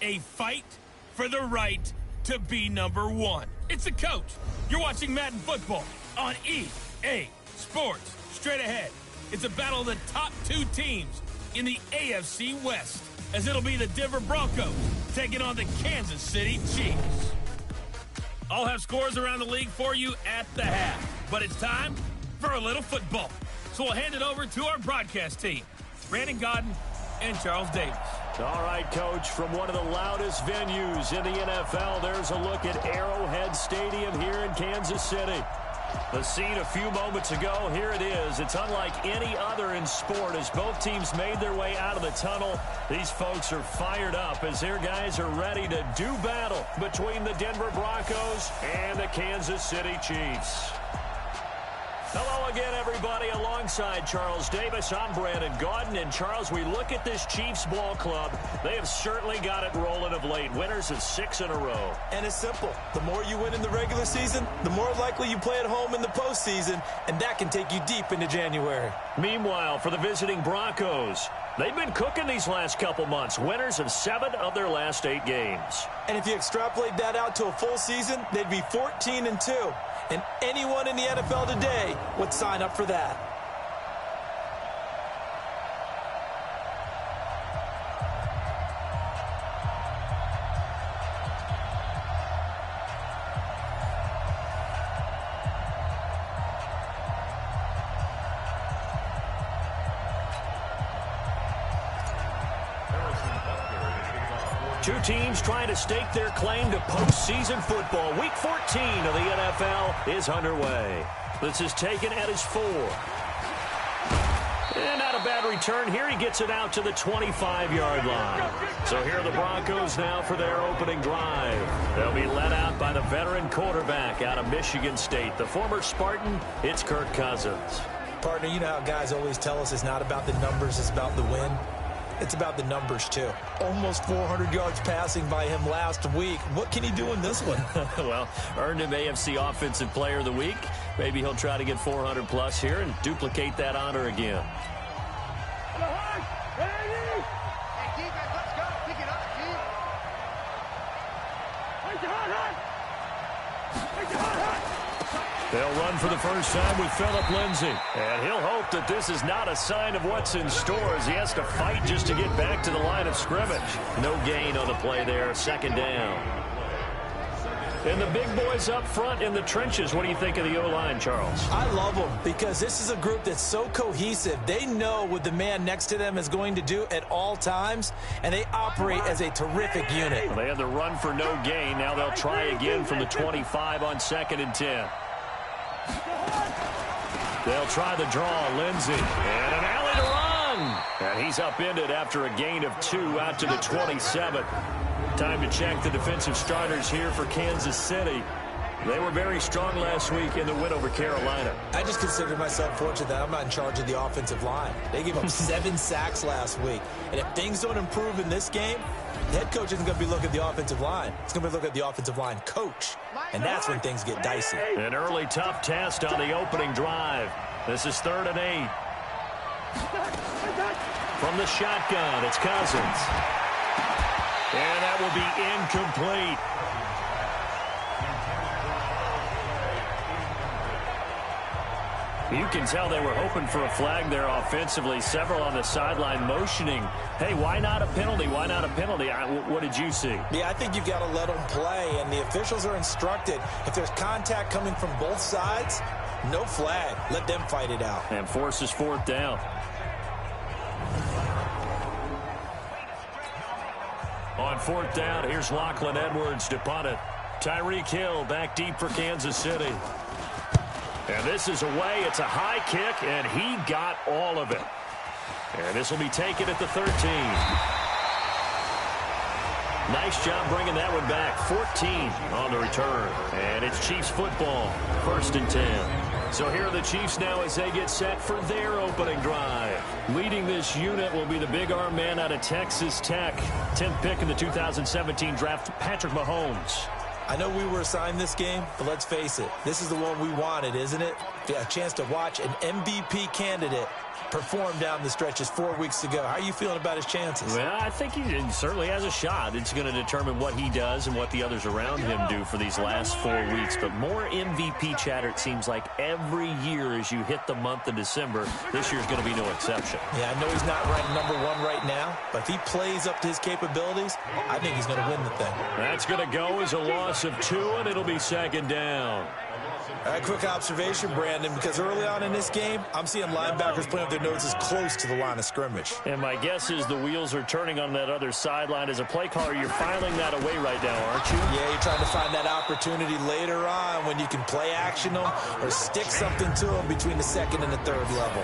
a fight for the right to be number one. It's a coach. You're watching Madden Football on EA Sports. Straight ahead, it's a battle of the top two teams in the AFC West, as it'll be the Denver Broncos taking on the Kansas City Chiefs. I'll have scores around the league for you at the half, but it's time for a little football. So we'll hand it over to our broadcast team, Brandon Godden and Charles Davis. All right, Coach, from one of the loudest venues in the NFL, there's a look at Arrowhead Stadium here in Kansas City. The scene a few moments ago, here it is. It's unlike any other in sport as both teams made their way out of the tunnel. These folks are fired up as their guys are ready to do battle between the Denver Broncos and the Kansas City Chiefs. Hello again, everybody. Alongside Charles Davis, I'm Brandon Godden. And, Charles, we look at this Chiefs ball club. They have certainly got it rolling of late. Winners of 6 in a row. And it's simple. The more you win in the regular season, the more likely you play at home in the postseason, and that can take you deep into January. Meanwhile, for the visiting Broncos, they've been cooking these last couple months. Winners of 7 of their last 8 games. And if you extrapolate that out to a full season, they'd be 14-2. And anyone in the NFL today would sign up for that. Two teams trying to stake their claim to postseason football. Week 14 of the NFL is underway. This is taken at his 4. And not a bad return here. He gets it out to the 25-yard line. So here are the Broncos now for their opening drive. They'll be led out by the veteran quarterback out of Michigan State. The former Spartan, it's Kirk Cousins. Partner, you know how guys always tell us it's not about the numbers, it's about the win. It's about the numbers, too. Almost 400 yards passing by him last week. What can he do in this one? Well, earned him AFC Offensive Player of the Week. Maybe he'll try to get 400-plus here and duplicate that honor again. They'll run for the first time with Phillip Lindsay. And he'll hope that this is not a sign of what's in store as he has to fight just to get back to the line of scrimmage. No gain on the play there, second down. And the big boys up front in the trenches. What do you think of the O-line, Charles? I love them because this is a group that's so cohesive. They know what the man next to them is going to do at all times, and they operate as a terrific unit. Well, they had the run for no gain. Now they'll try again from the 25 on 2nd and 10. They'll try the draw, Lindsay. And an alley to run. And he's upended after a gain of 2 out to the 27. Time to check the defensive starters here for Kansas City. They were very strong last week in the win over Carolina. I just consider myself fortunate that I'm not in charge of the offensive line. They gave up 7 sacks last week. And if things don't improve in this game, the head coach isn't going to be looking at the offensive line. He's going to be looking at the offensive line coach. And that's when things get dicey. An early tough test on the opening drive. This is 3rd and 8. From the shotgun, it's Cousins. And that will be incomplete. You can tell they were hoping for a flag there offensively. Several on the sideline motioning, hey, why not a penalty? Why not a penalty? What did you see? Yeah, I think you've got to let them play, and the officials are instructed. If there's contact coming from both sides, no flag. Let them fight it out. And forces 4th down. On 4th down, here's Lachlan Edwards to punt it. Tyreek Hill back deep for Kansas City. And this is away. It's a high kick, and he got all of it. And this will be taken at the 13. Nice job bringing that one back. 14 on the return. And it's Chiefs football. 1st and 10. So here are the Chiefs now as they get set for their opening drive. Leading this unit will be the big arm man out of Texas Tech. 10th pick in the 2017 draft, Patrick Mahomes. I know we were assigned this game, but let's face it, this is the one we wanted, isn't it? a chance to watch an MVP candidate perform down the stretches 4 weeks ago. How are you feeling about his chances? Well, I think he certainly has a shot. It's going to determine what he does and what the others around him do for these last 4 weeks. But more MVP chatter, it seems like, every year as you hit the month of December. This year's going to be no exception. Yeah, I know he's not ranked #1 right now, but if he plays up to his capabilities, I think he's going to win the thing. That's going to go as a loss of 2, and it'll be 2nd down. All right, quick observation, Brandon, because early on in this game, I'm seeing linebackers playing with their noses close to the line of scrimmage. And my guess is the wheels are turning on that other sideline. As a play caller, you're filing that away right now, aren't you? Yeah, you're trying to find that opportunity later on when you can play action them or stick something to them between the 2nd and the 3rd level.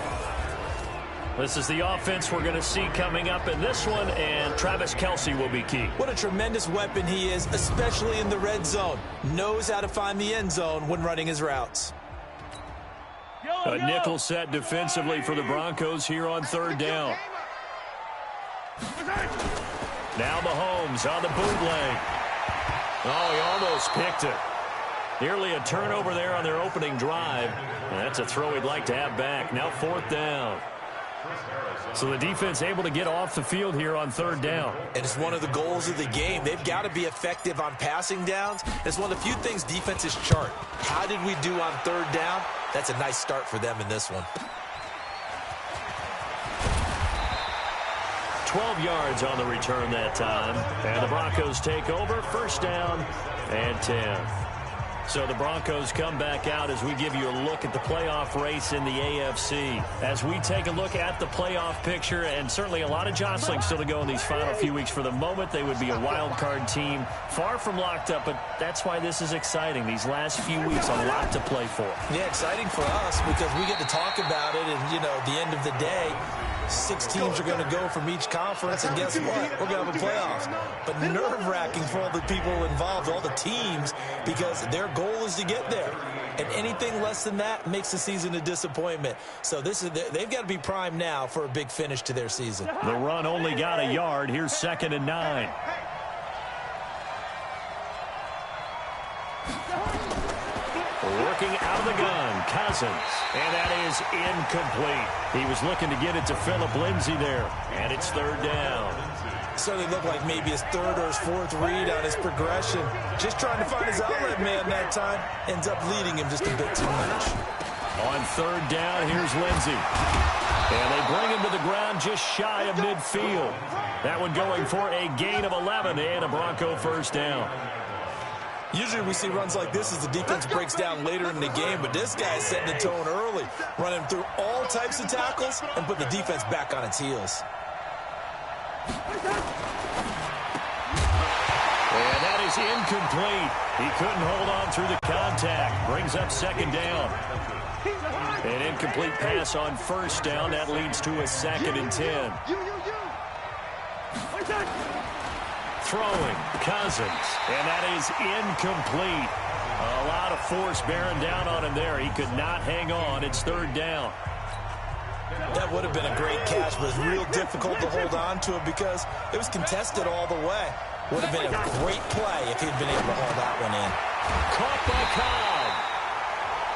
This is the offense we're going to see coming up in this one, and Travis Kelce will be key. What a tremendous weapon he is, especially in the red zone. Knows how to find the end zone when running his routes. A nickel set defensively for the Broncos here on 3rd down. Now Mahomes on the bootleg. Oh, he almost picked it. Nearly a turnover there on their opening drive. And that's a throw he'd like to have back. Now 4th down. So the defense able to get off the field here on 3rd down. And it's one of the goals of the game. They've got to be effective on passing downs. It's one of the few things defenses chart. How did we do on 3rd down? That's a nice start for them in this one. 12 yards on the return that time. And the Broncos take over. 1st down and 10. So the Broncos come back out as we give you a look at the playoff race in the AFC. As we take a look at the playoff picture, and certainly a lot of jostling still to go in these final few weeks. For the moment, they would be a wild card team, far from locked up, but that's why this is exciting. These last few weeks, a lot to play for. Yeah, exciting for us because we get to talk about it, and, you know, at the end of the day, 6 teams are going to go from each conference, and guess what? We're going to have a playoffs. But nerve-wracking for all the people involved, all the teams, because their goal is to get there. And anything less than that makes the season a disappointment. So they've got to be primed now for a big finish to their season. The run only got a yard. Here's 2nd and 9. Working out of the gun, Cousins. And that is incomplete. He was looking to get it to Phillip Lindsay there. And it's 3rd down. Certainly looked like maybe his 3rd or his 4th read on his progression. Just trying to find his outlet man that time. Ends up leading him just a bit too much. On 3rd down, here's Lindsay. And they bring him to the ground just shy of midfield. That one going for a gain of 11 and a Bronco 1st down. Usually we see runs like this as the defense breaks down later in the game, but this guy's setting the tone early, running through all types of tackles and put the defense back on its heels. And that is incomplete. He couldn't hold on through the contact. Brings up 2nd down. An incomplete pass on 1st down. That leads to a 2nd and 10. Throwing, Cousins, and that is incomplete. A lot of force bearing down on him there. He could not hang on. It's 3rd down. That would have been a great catch, but it's real difficult to hold on to it because it was contested all the way. Would have been a great play if he'd been able to hold that one in. Caught by Cobb.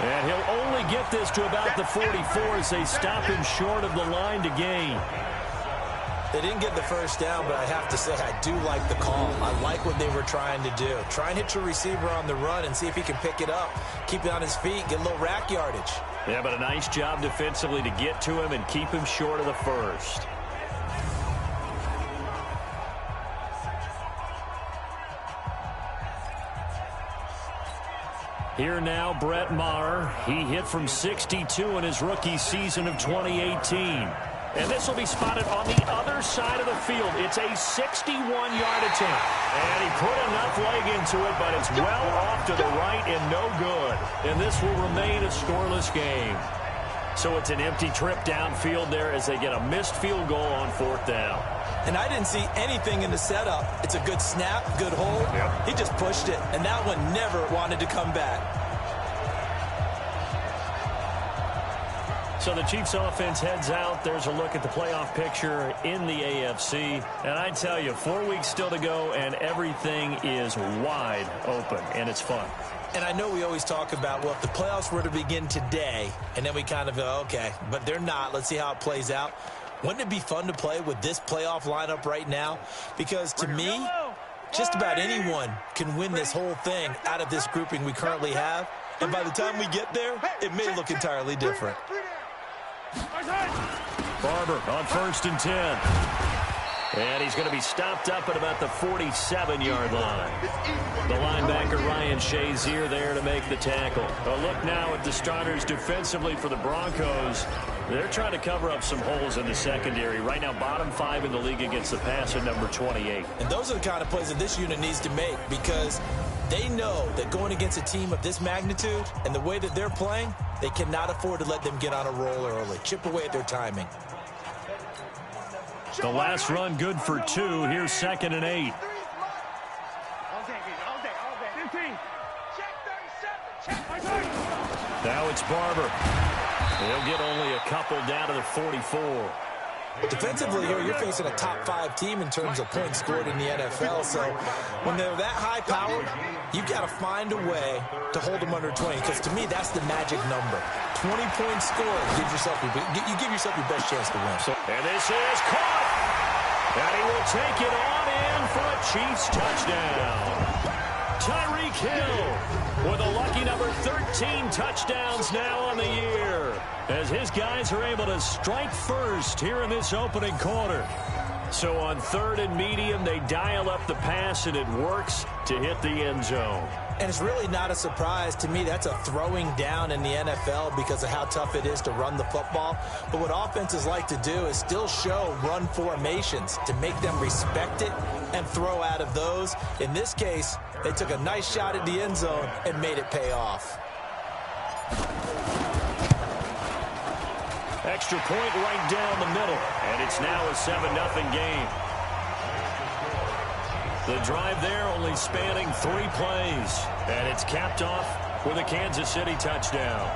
And he'll only get this to about the 44 as they stop him short of the line to gain. They didn't get the 1st down, but I have to say I do like the call. I like what they were trying to do. Try and hit your receiver on the run and see if he can pick it up, keep it on his feet, get a little rack yardage. Yeah, but a nice job defensively to get to him and keep him short of the 1st. Here now, Brett Maher. He hit from 62 in his rookie season of 2018. And this will be spotted on the other side of the field. It's a 61-yard attempt. And he put enough leg into it, but it's well off to the right and no good. And this will remain a scoreless game. So it's an empty trip downfield there as they get a missed field goal on 4th down. And I didn't see anything in the setup. It's a good snap, good hold. Yep. He just pushed it, and that one never wanted to come back. So the Chiefs offense heads out. There's a look at the playoff picture in the AFC. And I tell you, 4 weeks still to go, and everything is wide open, and it's fun. And I know we always talk about, well, if the playoffs were to begin today, and then we kind of go, okay, but they're not. Let's see how it plays out. Wouldn't it be fun to play with this playoff lineup right now? Because to me, just about anyone can win this whole thing out of this grouping we currently have. And by the time we get there, it may look entirely different. Barber on 1st and 10. And he's going to be stopped up at about the 47-yard line. The linebacker, Ryan Shazier, there to make the tackle. A look now at the starters defensively for the Broncos. They're trying to cover up some holes in the secondary. Right now, bottom 5 in the league against the pass at number 28. And those are the kind of plays that this unit needs to make, because they know that going against a team of this magnitude and the way that they're playing, they cannot afford to let them get on a roll early. Chip away at their timing. The last run good for 2. Here's 2nd and 8. Now it's Barber. He'll get only a couple down to the 44. Defensively here, you're facing a top 5 team in terms of points scored in the NFL. So when they're that high powered, you've got to find a way to hold them under 20. Because to me, that's the magic number. 20 points scored. You give yourself your best chance to win. And this is caught. And he will take it on in for a Chiefs touchdown. Tyreek Hill with a lucky number 13 touchdowns now on the year, as his guys are able to strike first here in this opening quarter. So on 3rd and medium, they dial up the pass, and it works to hit the end zone. And it's really not a surprise to me. That's a throwing down in the NFL because of how tough it is to run the football. But what offenses like to do is still show run formations to make them respect it and throw out of those. In this case, they took a nice shot at the end zone and made it pay off. Extra point right down the middle, and it's now a 7-0 game. The drive there only spanning 3 plays, and it's capped off with a Kansas City touchdown.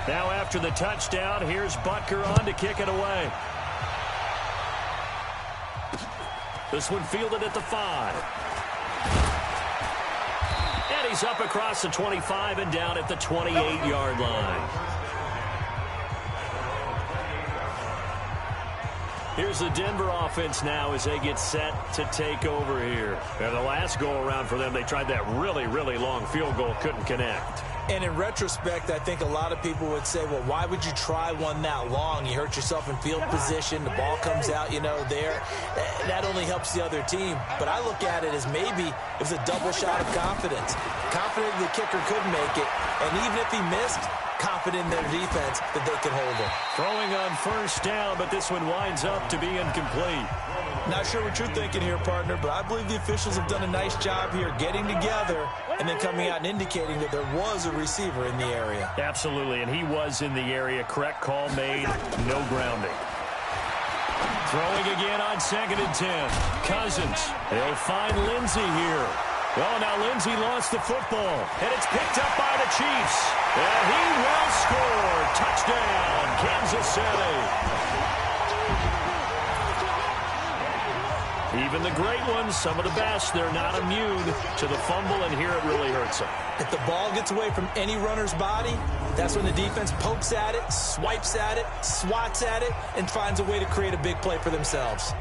Now after the touchdown, here's Butker on to kick it away. This one fielded at the 5. And he's up across the 25 and down at the 28-yard line. Here's the Denver offense now as they get set to take over here. And the last go-around for them, they tried that really, really long field goal, couldn't connect. And in retrospect, I think a lot of people would say, well, why would you try one that long? You hurt yourself in field position. The ball comes out, there. That only helps the other team. But I look at it as maybe it was a double shot of confidence. Confident the kicker could make it. And even if he missed, confident in their defense that they can hold him. Throwing on 1st down, but this one winds up to be incomplete. Not sure what you're thinking here, partner, but I believe the officials have done a nice job here getting together and then coming out and indicating that there was a receiver in the area. Absolutely, and he was in the area. Correct call made. No grounding. Throwing again on 2nd and 10. Cousins. They'll find Lindsey here. Well, now Lindsey lost the football, and it's picked up by the Chiefs. And he will score. Touchdown, Kansas City. Even the great ones, some of the best, they're not immune to the fumble, and here it really hurts them. If the ball gets away from any runner's body, that's when the defense pokes at it, swipes at it, swats at it, and finds a way to create a big play for themselves.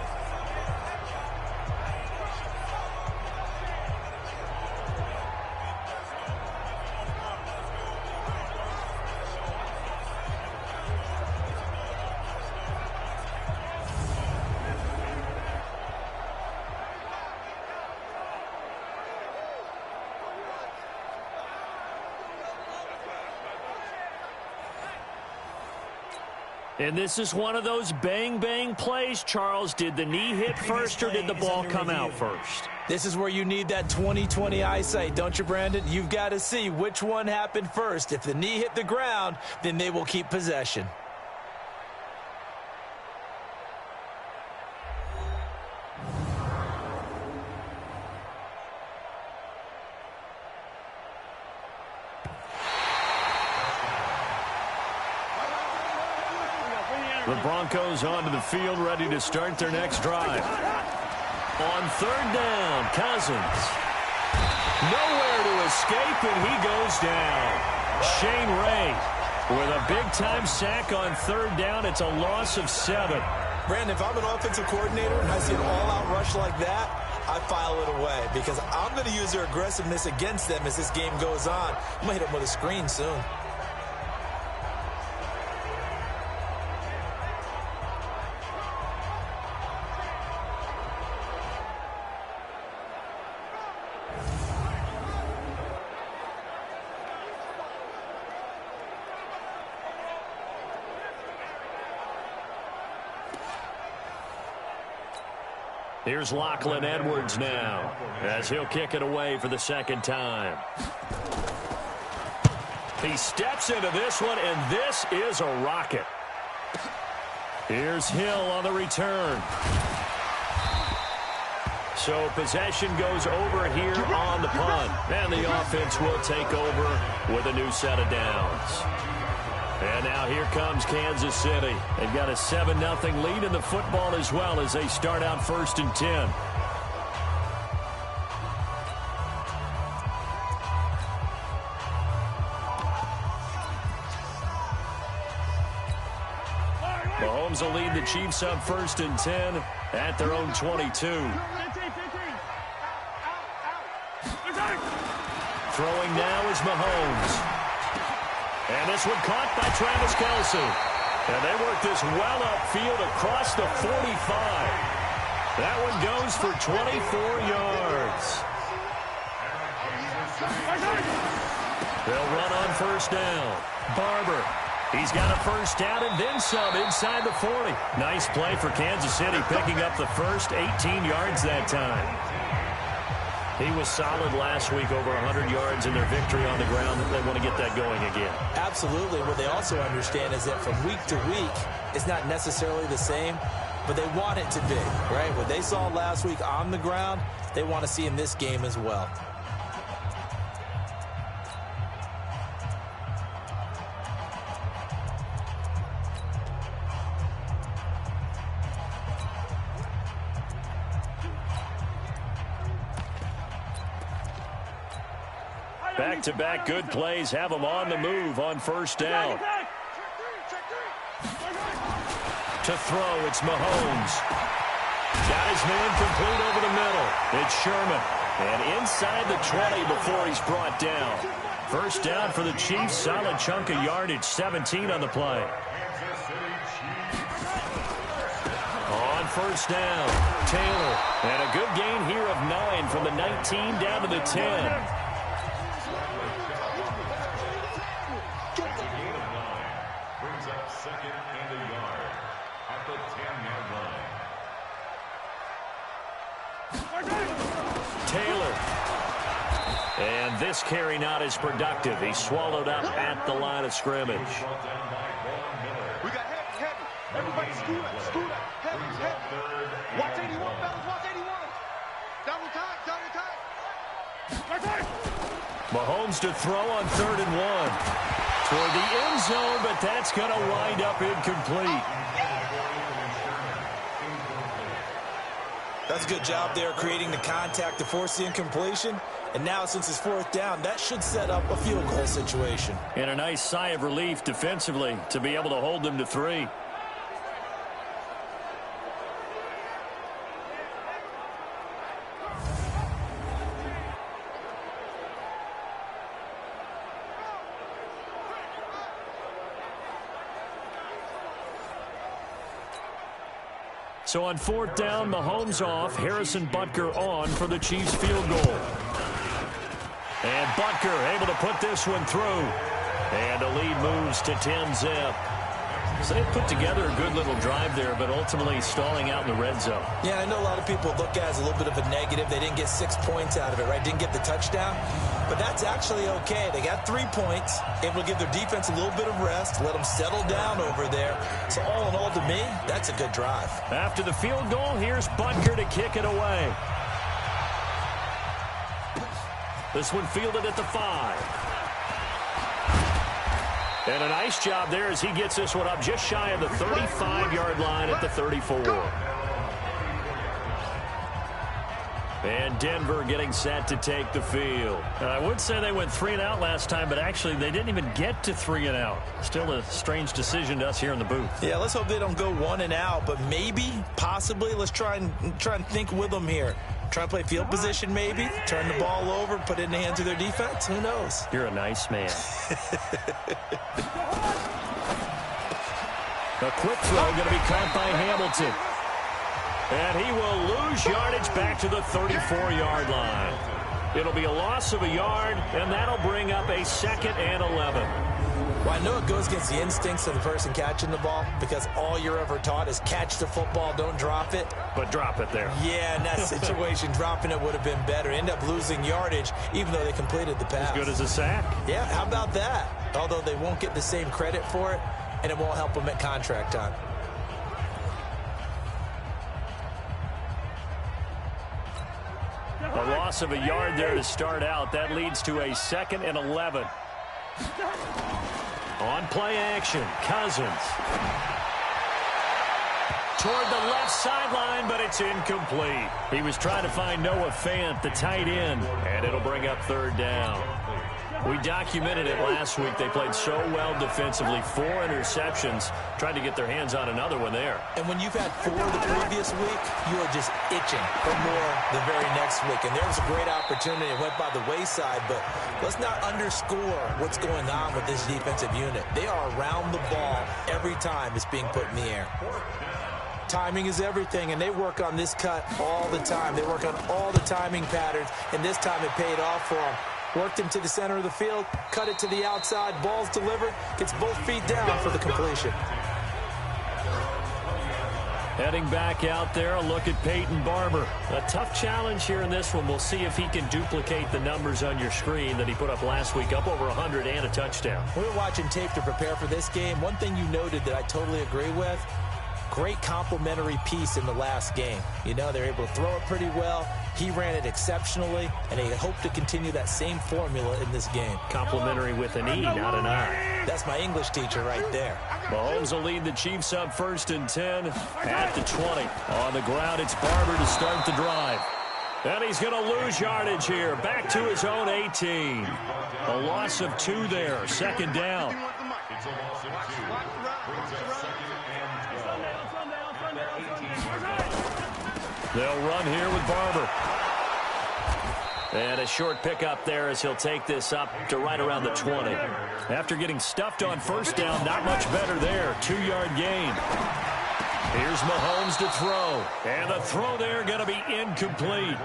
And this is one of those bang-bang plays, Charles. Did the knee hit first or did the ball come out first? This is where you need that 20/20 eyesight, don't you, Brandon? You've got to see which one happened first. If the knee hit the ground, then they will keep possession. The Broncos onto the field, ready to start their next drive. On third down, Cousins. Nowhere to escape, and he goes down. Shane Ray with a big-time sack on third down. It's a loss of 7. Brandon, if I'm an offensive coordinator and I see an all-out rush like that, I file it away because I'm going to use their aggressiveness against them as this game goes on. I'm going to hit them with a screen soon. Here's Lachlan Edwards now as he'll kick it away for the second time. He steps into this one, and this is a rocket. Here's Hill on the return. So possession goes over here on the punt, and the offense will take over with a new set of downs. And now here comes Kansas City. They've got a 7-0 lead in the football as well as they start out 1st and 10. Mahomes will lead the Chiefs up 1st and 10 at their own 22. Throwing now is Mahomes. And this one caught by Travis Kelce. And they work this well upfield across the 45. That one goes for 24 yards. They'll run on 1st down. Barber. He's got a 1st down and then some inside the 40. Nice play for Kansas City, picking up the first 18 yards that time. He was solid last week, over 100 yards in their victory on the ground. They want to get that going again. Absolutely. What they also understand is that from week to week, it's not necessarily the same, but they want it to be, right? What they saw last week on the ground, they want to see in this game as well. Back-to-back good plays have them on the move on 1st down. To throw, it's Mahomes. Got his man complete over the middle. It's Sherman. And inside the 20 before he's brought down. 1st down for the Chiefs. Solid chunk of yardage. 17 on the play. On 1st down, Taylor. And a good gain here of 9 from the 19 down to the 10. Taylor. And this carry not as productive. He's swallowed up at the line of scrimmage. We got heavy. Everybody scoot up. Heavy. Watch 81, fellas. Watch 81. Double time. Mahomes to throw on 3rd and 1. Toward the end zone, but that's going to wind up incomplete. That's a good job there creating the contact to force the incompletion. And now since it's 4th down, that should set up a field goal situation. And a nice sigh of relief defensively to be able to hold them to 3. So on 4th down, Mahomes off, Harrison Butker on for the Chiefs field goal. And Butker able to put this one through. And the lead moves to 10-zip. So they put together a good little drive there, but ultimately stalling out in the red zone. Yeah, I know a lot of people look at it as a little bit of a negative. They didn't get 6 points out of it, right? Didn't get the touchdown. But that's actually okay. They got 3 points, able to give their defense a little bit of rest, let them settle down over there. So all in all, to me, that's a good drive. After the field goal, here's Butker to kick it away. This one fielded at the 5. And a nice job there as he gets this one up just shy of the 35-yard line at the 34. And Denver getting set to take the field. I would say they went 3 and out last time, but actually they didn't even get to 3 and out. Still a strange decision to us here in the booth. Yeah, let's hope they don't go 1 and out, but maybe, possibly, let's try and think with them here. Try and play field position maybe, turn the ball over, put it in the hands of their defense. Who knows? You're a nice man. A quick throw going to be caught by Hamilton. And he will lose yardage back to the 34-yard line. It'll be a loss of a yard, and that'll bring up a 2nd and 11. Well, I know it goes against the instincts of the person catching the ball because all you're ever taught is catch the football, don't drop it. But drop it there. Yeah, in that situation, dropping it would have been better. End up losing yardage even though they completed the pass. As good as a sack. Yeah, how about that? Although they won't get the same credit for it, and it won't help them at contract time. A loss of a yard there to start out. That leads to a 2nd and 11. On play action, Cousins. Toward the left sideline, but it's incomplete. He was trying to find Noah Fant, the tight end, and it'll bring up 3rd down. We documented it last week. They played so well defensively. 4 interceptions. Tried to get their hands on another one there. And when you've had 4 the previous week, you are just itching for more the very next week. And there was a great opportunity. It went by the wayside, but let's not underscore what's going on with this defensive unit. They are around the ball every time it's being put in the air. Timing is everything, and they work on this cut all the time. They work on all the timing patterns, and this time it paid off for them. Worked him to the center of the field, cut it to the outside, ball's delivered, gets both feet down for the completion. Heading back out there, a look at Peyton Barber. A tough challenge here in this one. We'll see if he can duplicate the numbers on your screen that he put up last week, up over 100 and a touchdown. We were watching tape to prepare for this game. One thing you noted that I totally agree with, great complimentary piece in the last game. You know, they're able to throw it pretty well. He ran it exceptionally, and they hope to continue that same formula in this game. Complimentary with an E, not an I. That's my English teacher right there. Mahomes will lead the Chiefs up 1st and 10 at the 20. On the ground, it's Barber to start the drive. And he's going to lose yardage here. Back to his own 18. A loss of 2 there. 2nd down. They'll run here with Barber. And a short pickup there as he'll take this up to right around the 20. After getting stuffed on 1st down, not much better there. 2-yard gain. Here's Mahomes to throw. And the throw there going to be incomplete.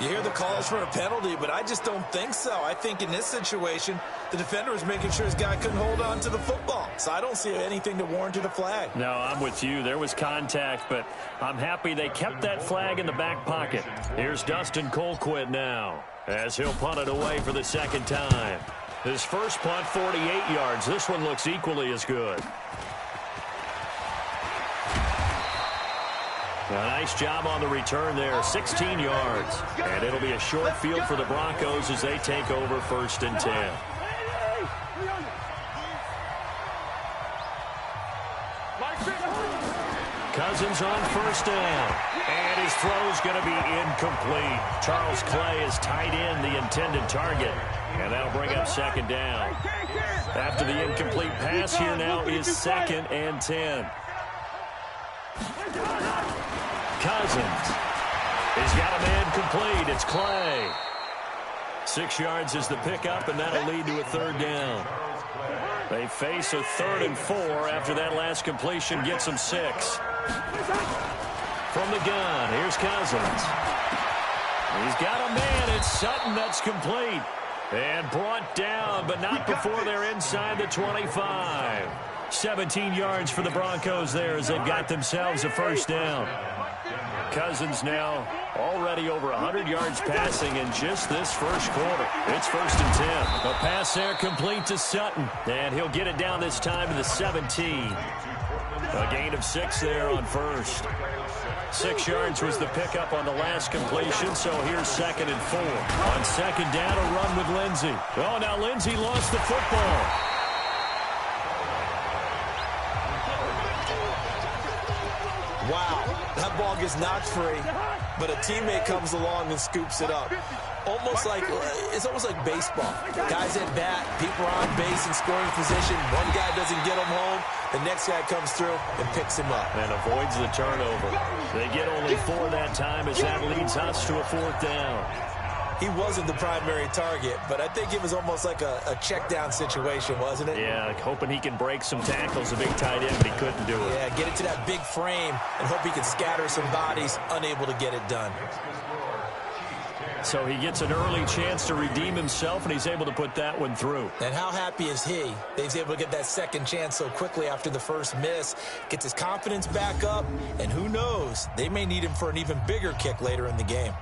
You hear the calls for a penalty, but I just don't think so. I think in this situation, the defender was making sure his guy couldn't hold on to the football. So I don't see anything to warrant a flag. No, I'm with you. There was contact, but I'm happy they kept that flag in the back pocket. Here's Dustin Colquitt now as he'll punt it away for the 2nd time. His first punt, 48 yards. This one looks equally as good. A nice job on the return there, 16 yards. And it'll be a short field for the Broncos as they take over 1st and 10. Cousins on 1st down. And his throw's going to be incomplete. Charles Clay is tight end, the intended target. And that'll bring up 2nd down. After the incomplete pass, here now is 2nd and 10. Cousins. He's got a man complete. It's Clay. 6 yards is the pickup, and that'll lead to a 3rd down. They face a 3rd and 4 after that last completion gets them 6. From the gun, here's Cousins. He's got a man. It's Sutton that's complete. And brought down, but not before they're inside the 25. 17 yards for the Broncos there as they've got themselves a 1st down. Cousins now already over 100 yards passing in just this 1st quarter. It's 1st and 10. A pass there complete to Sutton. And he'll get it down this time to the 17. A gain of 6 there on 1st. 6 yards was the pickup on the last completion, so here's 2nd and 4. On 2nd down, a run with Lindsey. Oh, now Lindsey lost the football. Wow, that ball gets knocked free, but a teammate comes along and scoops it up. It's almost like baseball. Guys at bat, people are on base in scoring position. One guy doesn't get him home. The next guy comes through and picks him up. And avoids the turnover. They get only 4 that time as that leads us to a 4th down. He wasn't the primary target, but I think it was almost like a check down situation, wasn't it? Yeah, hoping he can break some tackles, a big tight end, but he couldn't do it. Yeah, get it to that big frame and hope he can scatter some bodies, unable to get it done. So he gets an early chance to redeem himself, and he's able to put that one through. And how happy is he that he's able to get that second chance so quickly after the first miss, gets his confidence back up, and who knows, they may need him for an even bigger kick later in the game.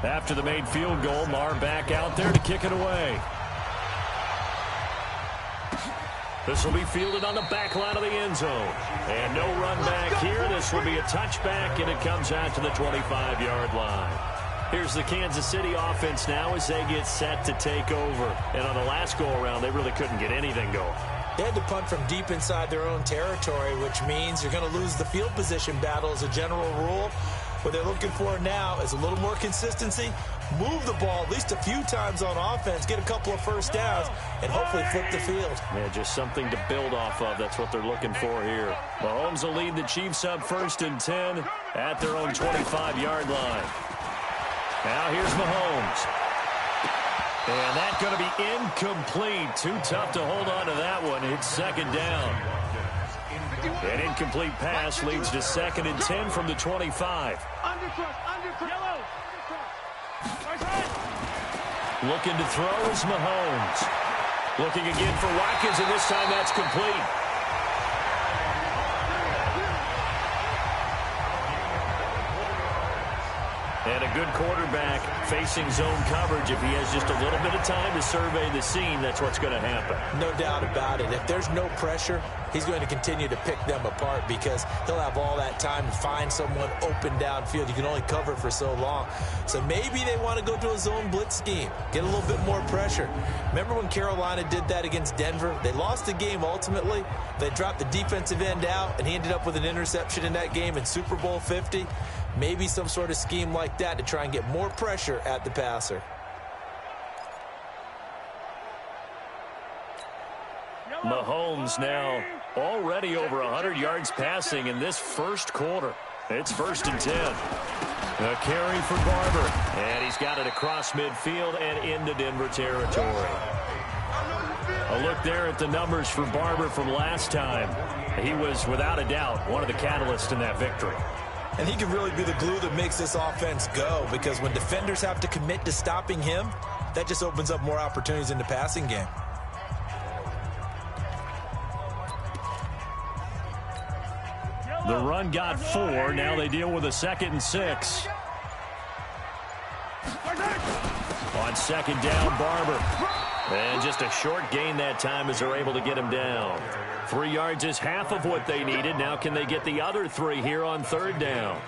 After the made field goal, Marr back out there to kick it away. This will be fielded on the back line of the end zone. And no run back here. This will be a touchback, and it comes out to the 25-yard line. Here's the Kansas City offense now as they get set to take over. And on the last go-around, they really couldn't get anything going. They had to punt from deep inside their own territory, which means you're going to lose the field position battle as a general rule. What they're looking for now is a little more consistency, move the ball at least a few times on offense, get a couple of first downs, and hopefully flip the field. Yeah, just something to build off of. That's what they're looking for here. Mahomes will lead the Chiefs up 1st and 10 at their own 25-yard line. Now here's Mahomes. And that's going to be incomplete. Too tough to hold on to that one. It's 2nd down. An incomplete pass leads to 2nd and 10 from the 25. Looking to throw is Mahomes. Looking again for Watkins, and this time that's complete. And a good quarterback facing zone coverage. If he has just a little bit of time to survey the scene, that's what's going to happen. No doubt about it. If there's no pressure, he's going to continue to pick them apart because he'll have all that time to find someone open downfield. You can only cover for so long. So maybe they want to go to a zone blitz scheme, get a little bit more pressure. Remember when Carolina did that against Denver? They lost the game ultimately. They dropped the defensive end out, and he ended up with an interception in that game in Super Bowl 50. Maybe some sort of scheme like that to try and get more pressure at the passer. Mahomes now already over 100 yards passing in this first quarter. It's 1st and 10. A carry for Barber. And he's got it across midfield and into Denver territory. A look there at the numbers for Barber from last time. He was, without a doubt, one of the catalysts in that victory. And he can really be the glue that makes this offense go, because when defenders have to commit to stopping him, that just opens up more opportunities in the passing game. The run got 4. Now they deal with a 2nd and 6. On 2nd down, Barber. And just a short gain that time as they're able to get him down. 3 yards is half of what they needed. Now can they get the other 3 here on 3rd down?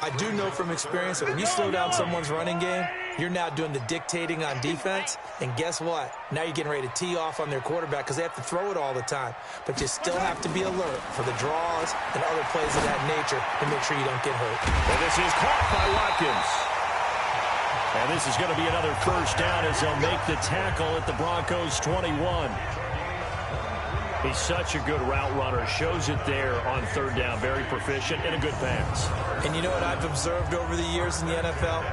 I do know from experience that when you slow down someone's running game, you're now doing the dictating on defense. And guess what? Now you're getting ready to tee off on their quarterback because they have to throw it all the time. But you still have to be alert for the draws and other plays of that nature to make sure you don't get hurt. And this is caught by Watkins. And this is going to be another 1st down as they'll make the tackle at the Broncos 21. He's such a good route runner. Shows it there on 3rd down. Very proficient and a good pass. And you know what I've observed over the years in the NFL?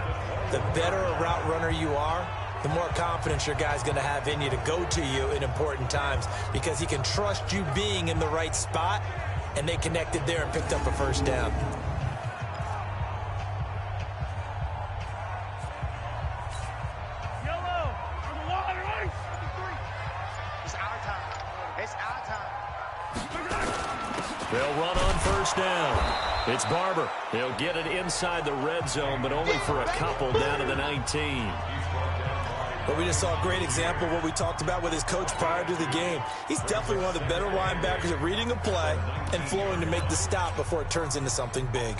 The better a route runner you are, the more confidence your guy's going to have in you to go to you in important times because he can trust you being in the right spot, and they connected there and picked up a 1st down. They'll run on 1st down. It's Barber. He'll get it inside the red zone, but only for a couple down to the 19. But we just saw a great example of what we talked about with his coach prior to the game. He's definitely one of the better linebackers at reading a play and flowing to make the stop before it turns into something big.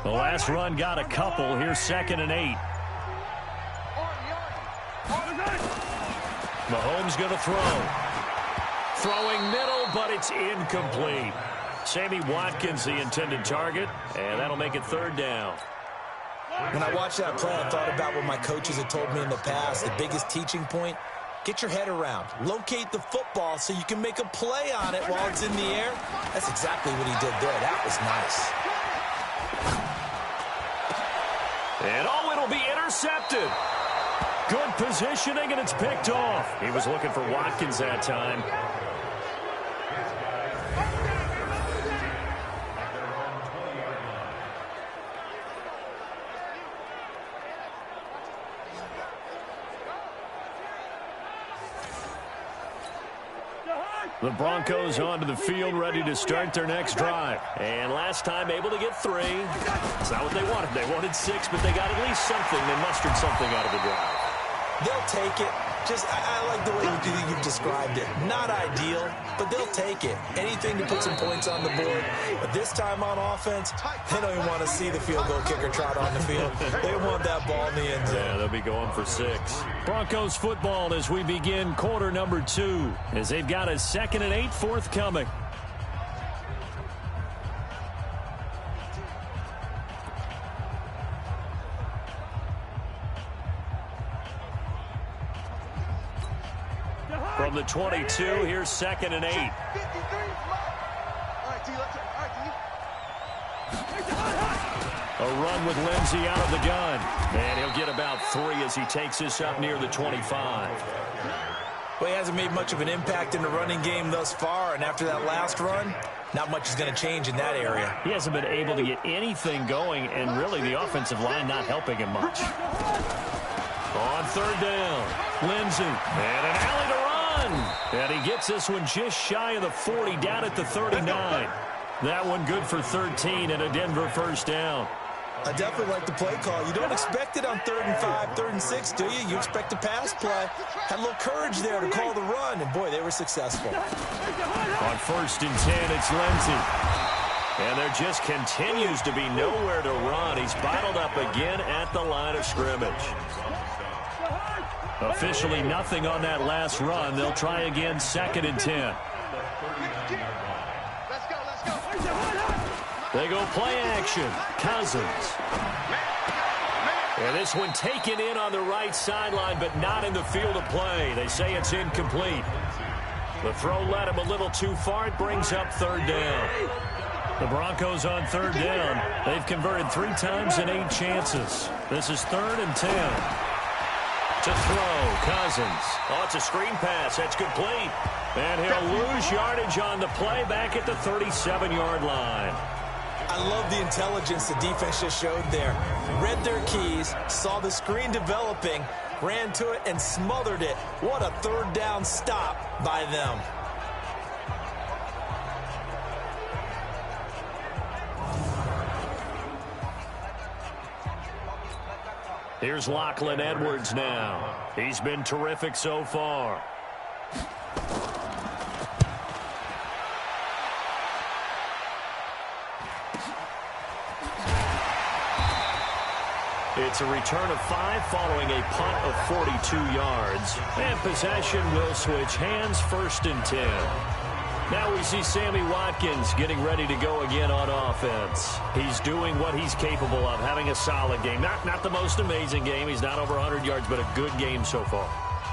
The last run got a couple. Here's 2nd and 8. Mahomes going to throw. Throwing middle, but it's incomplete. Sammy Watkins, the intended target, and that'll make it 3rd down. When I watched that play, I thought about what my coaches had told me in the past. The biggest teaching point, get your head around. Locate the football so you can make a play on it while it's in the air. That's exactly what he did there. That was nice. And it'll be intercepted. Good positioning, and it's picked off. He was looking for Watkins that time. The Broncos onto the field, ready to start their next drive. And last time able to get 3. It's not what they wanted. They wanted 6, but they got at least something. They mustered something out of the drive. They'll take it. I like the way you've described it. Not ideal, but they'll take it. Anything to put some points on the board. But this time on offense, they don't even want to see the field goal kicker trot on the field. They want that ball in the end zone. Yeah, they'll be going for 6. Broncos football as we begin quarter number 2, as they've got a 2nd and 8 forthcoming. From the 22, here's 2nd and 8. A run with Lindsey out of the gun. And he'll get about 3 as he takes this up near the 25. Well, he hasn't made much of an impact in the running game thus far, and after that last run, not much is going to change in that area. He hasn't been able to get anything going, and really the offensive line not helping him much. On 3rd down, Lindsey, and an alley to run. And he gets this one just shy of the 40, down at the 39. That one good for 13 and a Denver 1st down. I definitely like the play call. You don't expect it on 3rd and 5, 3rd and 6, do you? You expect a pass play. Had a little courage there to call the run, and boy, they were successful. On 1st and 10, it's Lindsey. And there just continues to be nowhere to run. He's bottled up again at the line of scrimmage. Officially nothing on that last run. They'll try again, 2nd and 10. They go play action. Cousins. And this one taken in on the right sideline, but not in the field of play. They say it's incomplete. The throw led him a little too far. It brings up 3rd down. The Broncos on 3rd down. They've converted 3 times in 8 chances. This is 3rd and 10. To throw, Cousins. Oh, it's a screen pass. That's complete. And he'll lose yardage on the play back at the 37-yard line. I love the intelligence the defense just showed there. Read their keys, saw the screen developing, ran to it, and smothered it. What a 3rd down stop by them. Here's Lachlan Edwards now. He's been terrific so far. It's a return of 5 following a punt of 42 yards. And possession will switch hands, 1st and 10. Now we see Sammy Watkins getting ready to go again on offense. He's doing what he's capable of, having a solid game. Not the most amazing game. He's not over 100 yards, but a good game so far.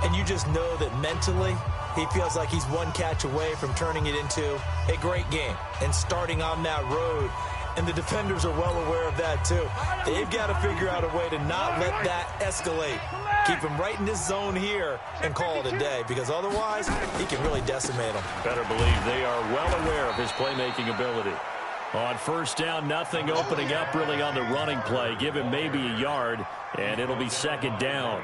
And you just know that mentally, he feels like he's one catch away from turning it into a great game and starting on that road. And the defenders are well aware of that, too. They've got to figure out a way to not let that escalate. Keep him right in this zone here and call it a day, because otherwise he can really decimate them. Better believe they are well aware of his playmaking ability. On 1st down, nothing opening up really on the running play. Give him maybe a yard, and it'll be 2nd down.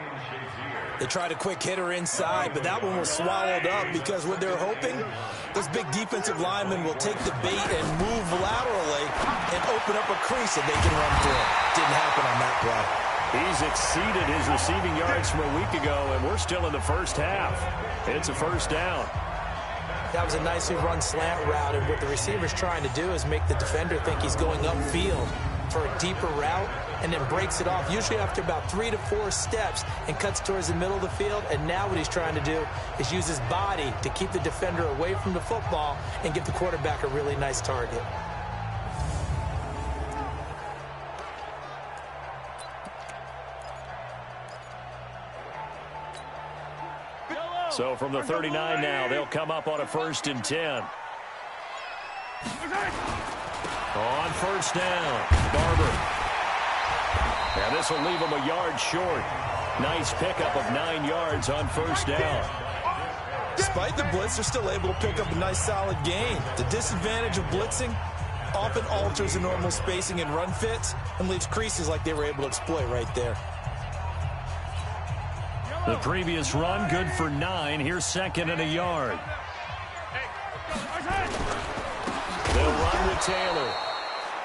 They tried a quick hitter inside, but that one was swallowed up because what they're hoping, those big defensive linemen will take the bait and move laterally and open up a crease that they can run through. Didn't happen on that play. He's exceeded his receiving yards from a week ago, and we're still in the first half. It's a first down. That was a nicely run slant route, and what the receiver's trying to do is make the defender think he's going upfield for a deeper route, and then breaks it off, usually after about 3 to 4 steps, and cuts towards the middle of the field. And now what he's trying to do is use his body to keep the defender away from the football and give the quarterback a really nice target. So from the 39 now, they'll come up on a 1st and 10. On 1st down, Barber. And this will leave him a yard short. Nice pickup of 9 yards on 1st down. Despite the blitz, they're still able to pick up a nice solid gain. The disadvantage of blitzing often alters the normal spacing and run fits and leaves creases like they were able to exploit right there. The previous run, good for 9. Here's 2nd and a yard. They'll run with Taylor.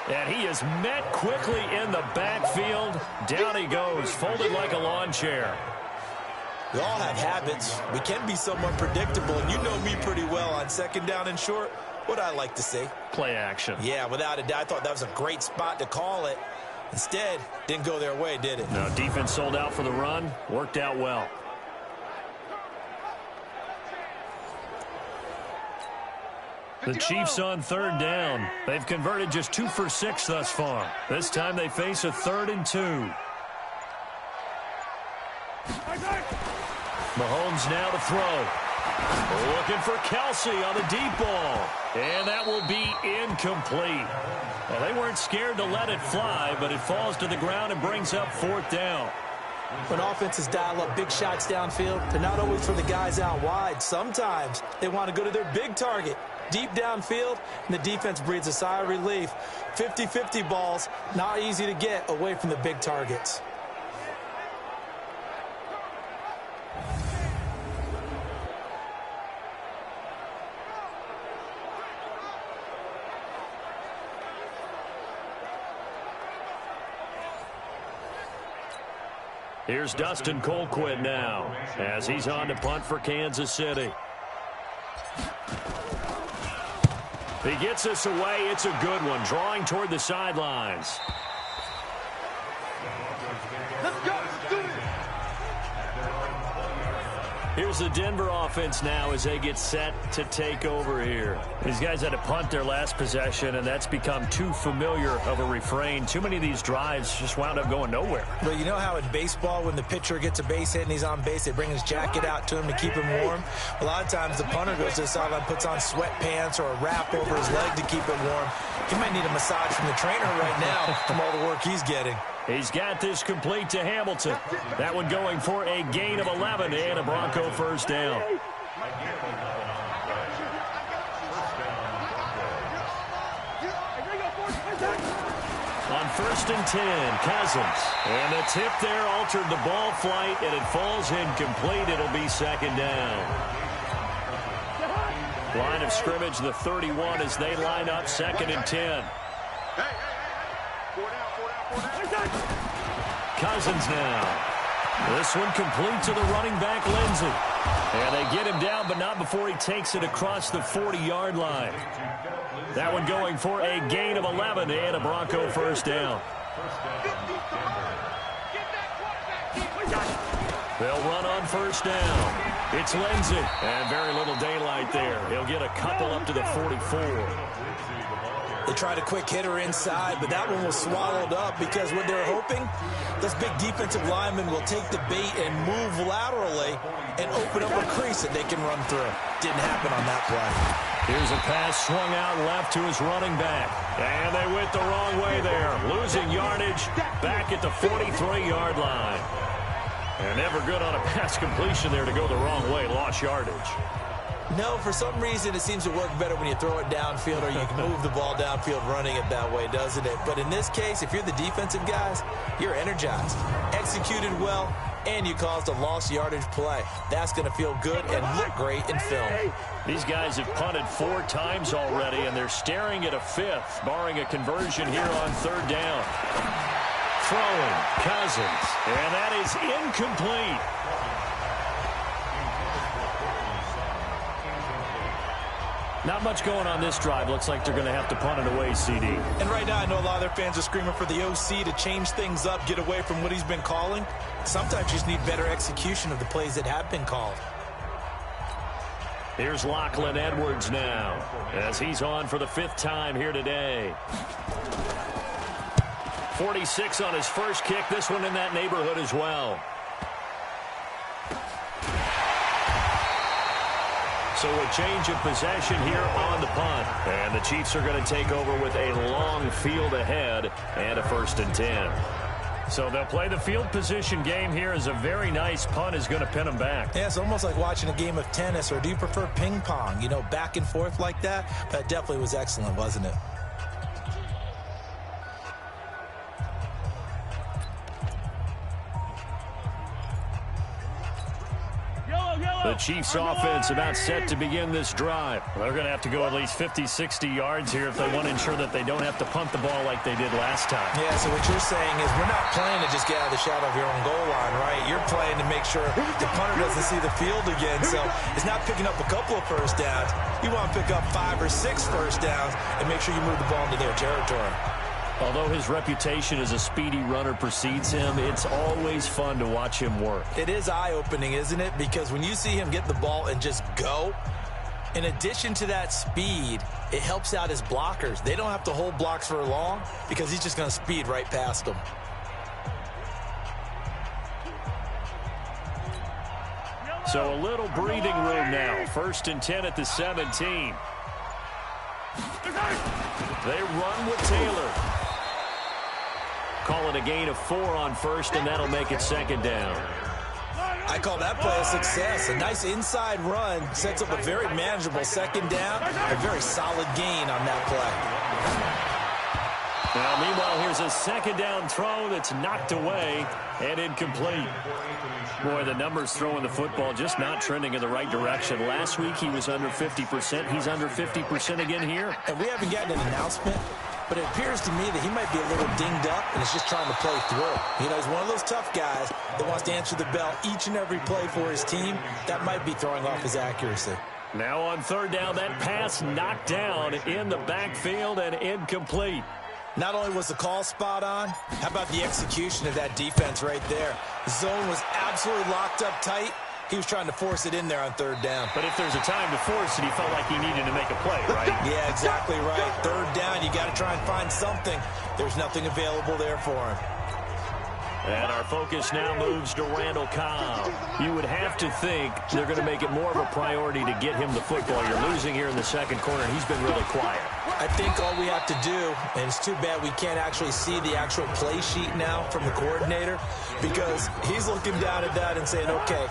And he is met quickly in the backfield. Down he goes, folded like a lawn chair. We all have habits. We can be somewhat predictable, and you know me pretty well on 2nd down and short. What I like to say? Play action. Yeah, without a doubt. I thought that was a great spot to call it. Instead, didn't go their way, did it? No, defense sold out for the run. Worked out well. The Chiefs on 3rd down. They've converted just 2 for 6 thus far. This time they face a 3rd and 2. Mahomes now to throw. Looking for Kelsey on the deep ball. And that will be incomplete. Well, they weren't scared to let it fly, but it falls to the ground and brings up 4th down. When offenses dial up big shots downfield, they're not always for the guys out wide. Sometimes they want to go to their big target, deep downfield, and the defense breathes a sigh of relief. 50-50 balls, not easy to get away from the big targets. Here's Dustin Colquitt now as he's on to punt for Kansas City. He gets this away. It's a good one, drawing toward the sidelines. Let's go. Let's do it. Here's the Denver offense now as they get set to take over here. These guys had to punt their last possession, and that's become too familiar of a refrain. Too many of these drives just wound up going nowhere. But you know how in baseball, when the pitcher gets a base hit and he's on base, they bring his jacket out to him to keep him warm? A lot of times the punter goes to the sideline, puts on sweatpants or a wrap over his leg to keep him warm. He might need a massage from the trainer right now from all the work he's getting. He's got this complete to Hamilton. That one going for a gain of 11 and a Bronco 1st down. On 1st and 10, Cousins. And the tip there altered the ball flight, and it falls incomplete. It'll be 2nd down. Line of scrimmage, the 31 as they line up 2nd and 10. Cousins now. This one complete to the running back, Lindsey. And they get him down, but not before he takes it across the 40-yard line. That one going for a gain of 11 and a Bronco 1st down. They'll run on 1st down. It's Lindsey. And very little daylight there. He'll get a couple up to the 44. They tried a quick hitter inside, but that one was swallowed up because what they're hoping, those big defensive linemen will take the bait and move laterally and open up a crease that they can run through. Didn't happen on that play. Here's a pass swung out left to his running back. And they went the wrong way there. Losing yardage back at the 43-yard line. And never good on a pass completion there to go the wrong way. Lost yardage. No, for some reason it seems to work better when you throw it downfield or you can move the ball downfield running it that way, doesn't it? But in this case, if you're the defensive guys, you're energized, executed well, and you caused a lost yardage play. That's going to feel good and look great in film. These guys have punted 4 times already, and they're staring at a 5th, barring a conversion here on 3rd down. throwing, Cousins. And that is incomplete. Not much going on this drive. Looks like they're going to have to punt it away, CD. And right now, I know a lot of their fans are screaming for the OC to change things up, get away from what he's been calling. Sometimes you just need better execution of the plays that have been called. Here's Lachlan Edwards now, as he's on for the 5th time here today. 46 on his first kick. This one in that neighborhood as well. So a change of possession here on the punt. And the Chiefs are going to take over with a long field ahead and a 1st and 10. So they'll play the field position game here as a very nice punt is going to pin them back. Yeah, it's almost like watching a game of tennis, or do you prefer ping pong? You know, back and forth like that? That definitely was excellent, wasn't it? The Chiefs offense about set to begin this drive. They're going to have to go at least 50, 60 yards here if they want to ensure that they don't have to punt the ball like they did last time. Yeah, so what you're saying is we're not playing to just get out of the shadow of your own goal line, right? You're playing to make sure the punter doesn't see the field again. So it's not picking up a couple of first downs. You want to pick up 5 or 6 first downs and make sure you move the ball into their territory. Although his reputation as a speedy runner precedes him, it's always fun to watch him work. It is eye-opening, isn't it? Because when you see him get the ball and just go, in addition to that speed, it helps out his blockers. They don't have to hold blocks for long because he's just going to speed right past them. So a little breathing room now. 1st and 10 at the 17. They run with Taylor. Call it a gain of 4 on 1st, and that'll make it 2nd down. I call that play a success. A nice inside run sets up a very manageable 2nd down. A very solid gain on that play. Now, meanwhile, here's a 2nd down throw that's knocked away and incomplete. Boy, the numbers throwing the football just not trending in the right direction. Last week, he was under 50%. He's under 50% again here. And we haven't gotten an announcement, but it appears to me that he might be a little dinged up and is just trying to play through. You know, he's one of those tough guys that wants to answer the bell each and every play for his team. That might be throwing off his accuracy. Now on 3rd down, that pass knocked down in the backfield and incomplete. Not only was the call spot on, how about the execution of that defense right there? The zone was absolutely locked up tight. He was trying to force it in there on 3rd down. But if there's a time to force it, he felt like he needed to make a play, right? Yeah, exactly right. 3rd down, you got to try and find something. There's nothing available there for him. And our focus now moves to Randall Cobb. You would have to think they're going to make it more of a priority to get him the football. You're losing here in the 2nd quarter, and he's been really quiet. I think all we have to do, and it's too bad we can't actually see the actual play sheet now from the coordinator, because he's looking down at that and saying, okay,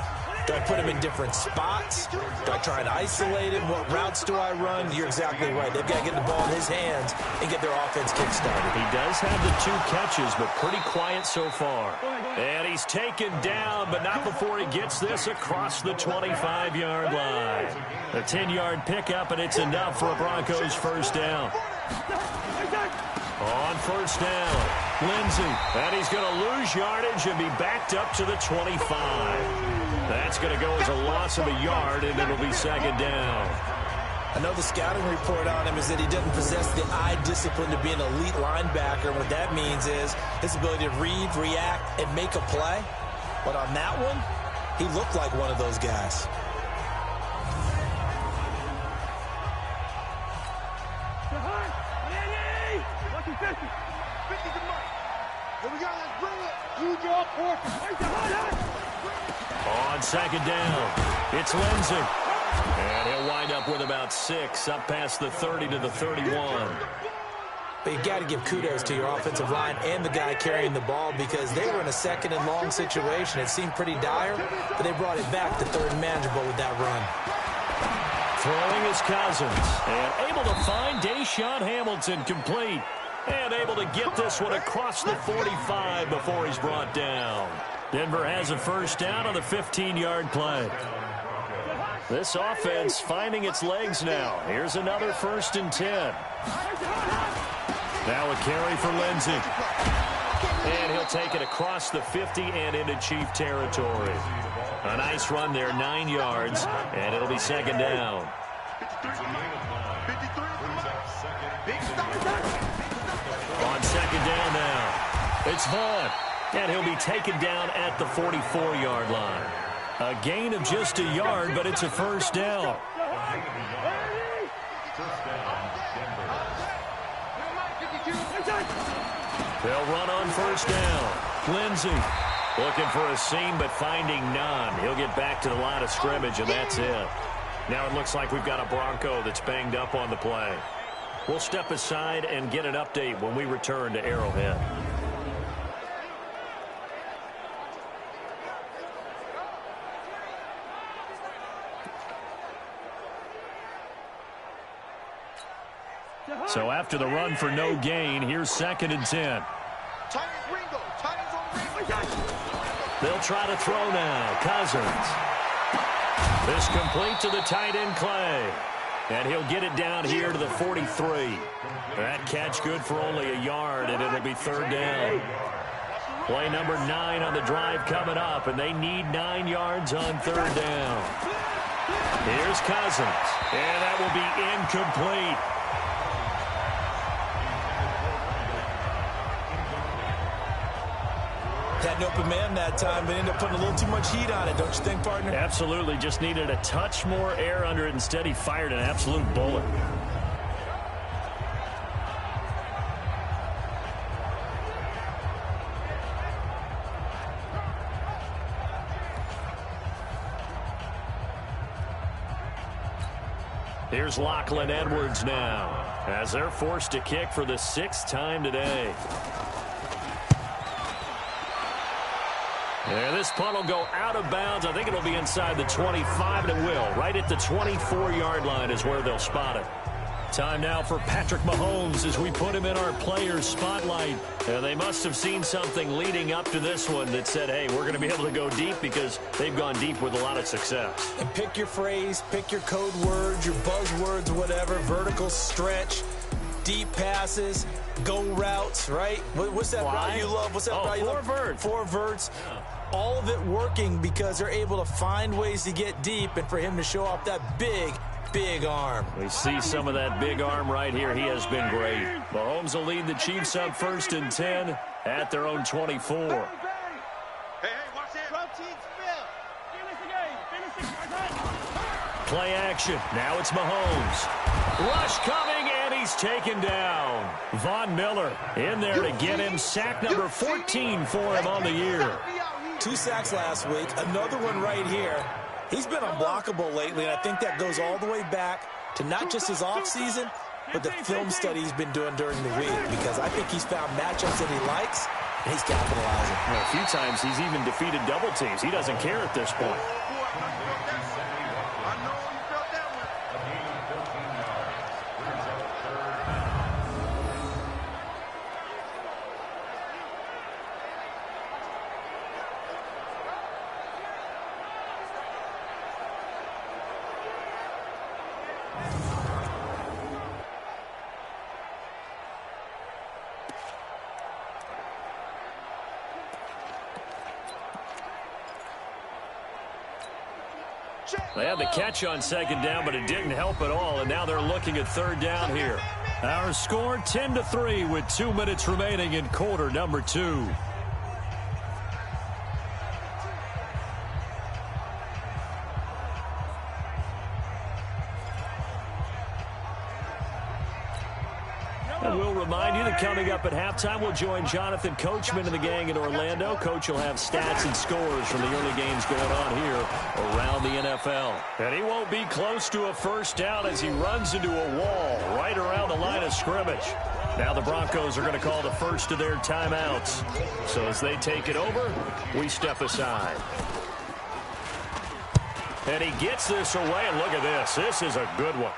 do I put him in different spots? Do I try and isolate him? What routes do I run? You're exactly right. They've got to get the ball in his hands and get their offense kick-started. He does have the 2 catches, but pretty quiet so far. And he's taken down, but not before he gets this across the 25-yard line. A 10-yard pickup, and it's enough for a Broncos 1st down. On 1st down, Lindsey. And he's going to lose yardage and be backed up to the 25. That's going to go as a loss of a yard, and it'll be 2nd down. I know the scouting report on him is that he doesn't possess the eye discipline to be an elite linebacker. What that means is his ability to read, react, and make a play. But on that one, he looked like one of those guys. On 2nd down, it's Lindsey. And he'll wind up with about 6, up past the 30 to the 31. But you got to give kudos to your offensive line and the guy carrying the ball, because they were in a 2nd and long situation. It seemed pretty dire, but they brought it back to 3rd and manageable with that run. Throwing is Cousins. And able to find Deshaun Hamilton complete. And able to get this one across the 45 before he's brought down. Denver has a 1st down on the 15-yard play. This offense finding its legs now. Here's another 1st and 10. Now a carry for Lindsey. And he'll take it across the 50 and into Chief territory. A nice run there, 9 yards, and it'll be second down. On second down now, it's Vaughn, and he'll be taken down at the 44-yard line. A gain of just a yard, but it's a first down. They'll run on first down. Lindsey looking for a seam, but finding none. He'll get back to the line of scrimmage, and that's it. Now it looks like we've got a Bronco that's banged up on the play. We'll step aside and get an update when we return to Arrowhead. So after the run for no gain, here's 2nd and 10. They'll try to throw now. Cousins. This complete to the tight end, Clay. And he'll get it down here to the 43. That catch good for only a yard, and it'll be third down. Play number 9 on the drive coming up, and they need 9 yards on third down. Here's Cousins, and that will be incomplete. Had an open man that time, but ended up putting a little too much heat on it, don't you think, partner? Absolutely. Just needed a touch more air under it. Instead, he fired an absolute bullet. Here's Lachlan Edwards now, as they're forced to kick for the 6th time today. Yeah, this punt will go out of bounds. I think it'll be inside the 25, and it will. Right at the 24-yard line is where they'll spot it. Time now for Patrick Mahomes as we put him in our players' spotlight. And they must have seen something leading up to this one that said, hey, we're going to be able to go deep, because they've gone deep with a lot of success. And pick your phrase, pick your code words, your buzzwords, whatever, vertical stretch, deep passes, go routes, right? What's that route you love? What's that route you love? 4 verts. 4 verts. All of it working because they're able to find ways to get deep, and for him to show off that big arm. We see some of that big arm right here. He has been great. Mahomes will lead the Chiefs up 1st and 10 at their own 24. Hey, watch that. Play action. Now it's Mahomes. Rush coming, and he's taken down. Von Miller in there to get him. Sack number 14 for him on the year. 2 sacks last week. Another one right here. He's been unblockable lately, and I think that goes all the way back to not just his offseason, but the film study he's been doing during the week, because I think he's found matchups that he likes, and he's capitalizing. Well, a few times he's even defeated double teams. He doesn't care at this point. They had the catch on 2nd down, but it didn't help at all, and now they're looking at 3rd down here. Our score 10-3 with 2 minutes remaining in quarter number 2. And we'll remind you that coming up at halftime, we'll join Jonathan Coachman and the gang in Orlando. Coach will have stats and scores from the early games going on here around the NFL. And he won't be close to a first down as he runs into a wall right around the line of scrimmage. Now the Broncos are going to call the first of their timeouts. So as they take it over, we step aside. And he gets this away, and look at this. This is a good one.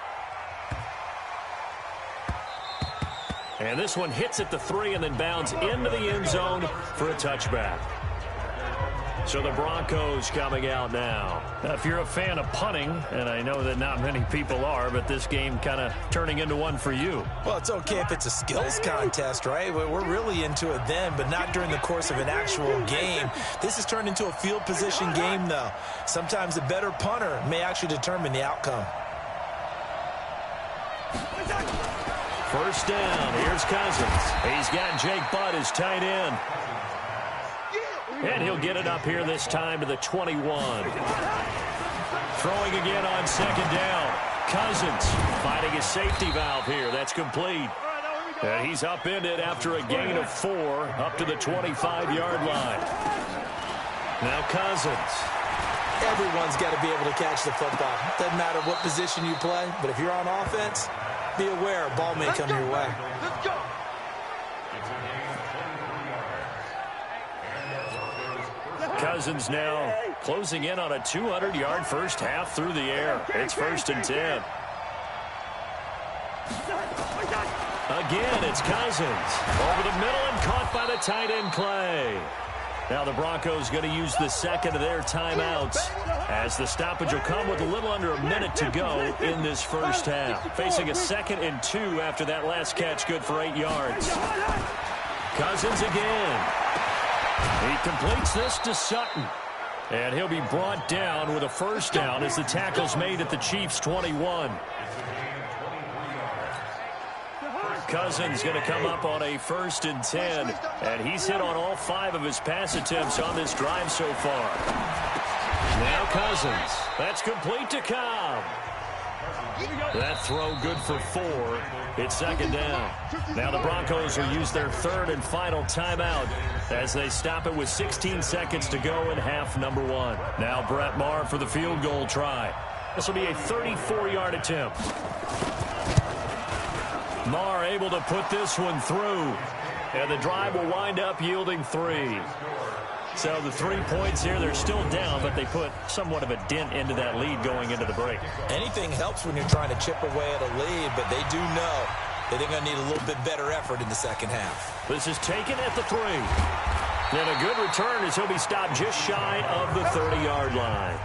And this one hits at the 3 and then bounds into the end zone for a touchback. So the Broncos coming out now. Now, if you're a fan of punting, and I know that not many people are, but this game kind of turning into one for you. Well, it's okay if it's a skills contest, right? We're really into it then, but not during the course of an actual game. This has turned into a field position game, though. Sometimes the better punter may actually determine the outcome. First down. Here's Cousins. He's got Jake Butt as tight end. And he'll get it up here this time to the 21. Throwing again on second down. Cousins finding a safety valve here. That's complete. And he's upended after a gain of 4 up to the 25-yard line. Now Cousins. Everyone's got to be able to catch the football. Doesn't matter what position you play, but if you're on offense, be aware a ball may come your way. Let's go. Cousins now closing in on a 200-yard first half through the air. It's 1st and 10. Again, it's Cousins. Over the middle and caught by the tight end Clay. Now the Broncos going to use the second of their timeouts as the stoppage will come with a little under a minute to go in this first half. Facing a 2nd and 2 after that last catch, good for 8 yards. Cousins again. He completes this to Sutton. And he'll be brought down with a first down as the tackle's made at the Chiefs' 21. Cousins going to come up on a 1st and 10. And he's hit on all 5 of his pass attempts on this drive so far. Now Cousins. That's complete to Cobb. That throw good for 4. It's 2nd down. Now the Broncos will use their 3rd and final timeout as they stop it with 16 seconds to go in half number 1. Now Brett Maher for the field goal try. This will be a 34-yard attempt. Maher able to put this one through. And the drive will wind up yielding 3. So the 3 points here, they're still down, but they put somewhat of a dent into that lead going into the break. Anything helps when you're trying to chip away at a lead, but they do know that they're going to need a little bit better effort in the second half. This is taken at the 3. And a good return as he'll be stopped just shy of the 30-yard line.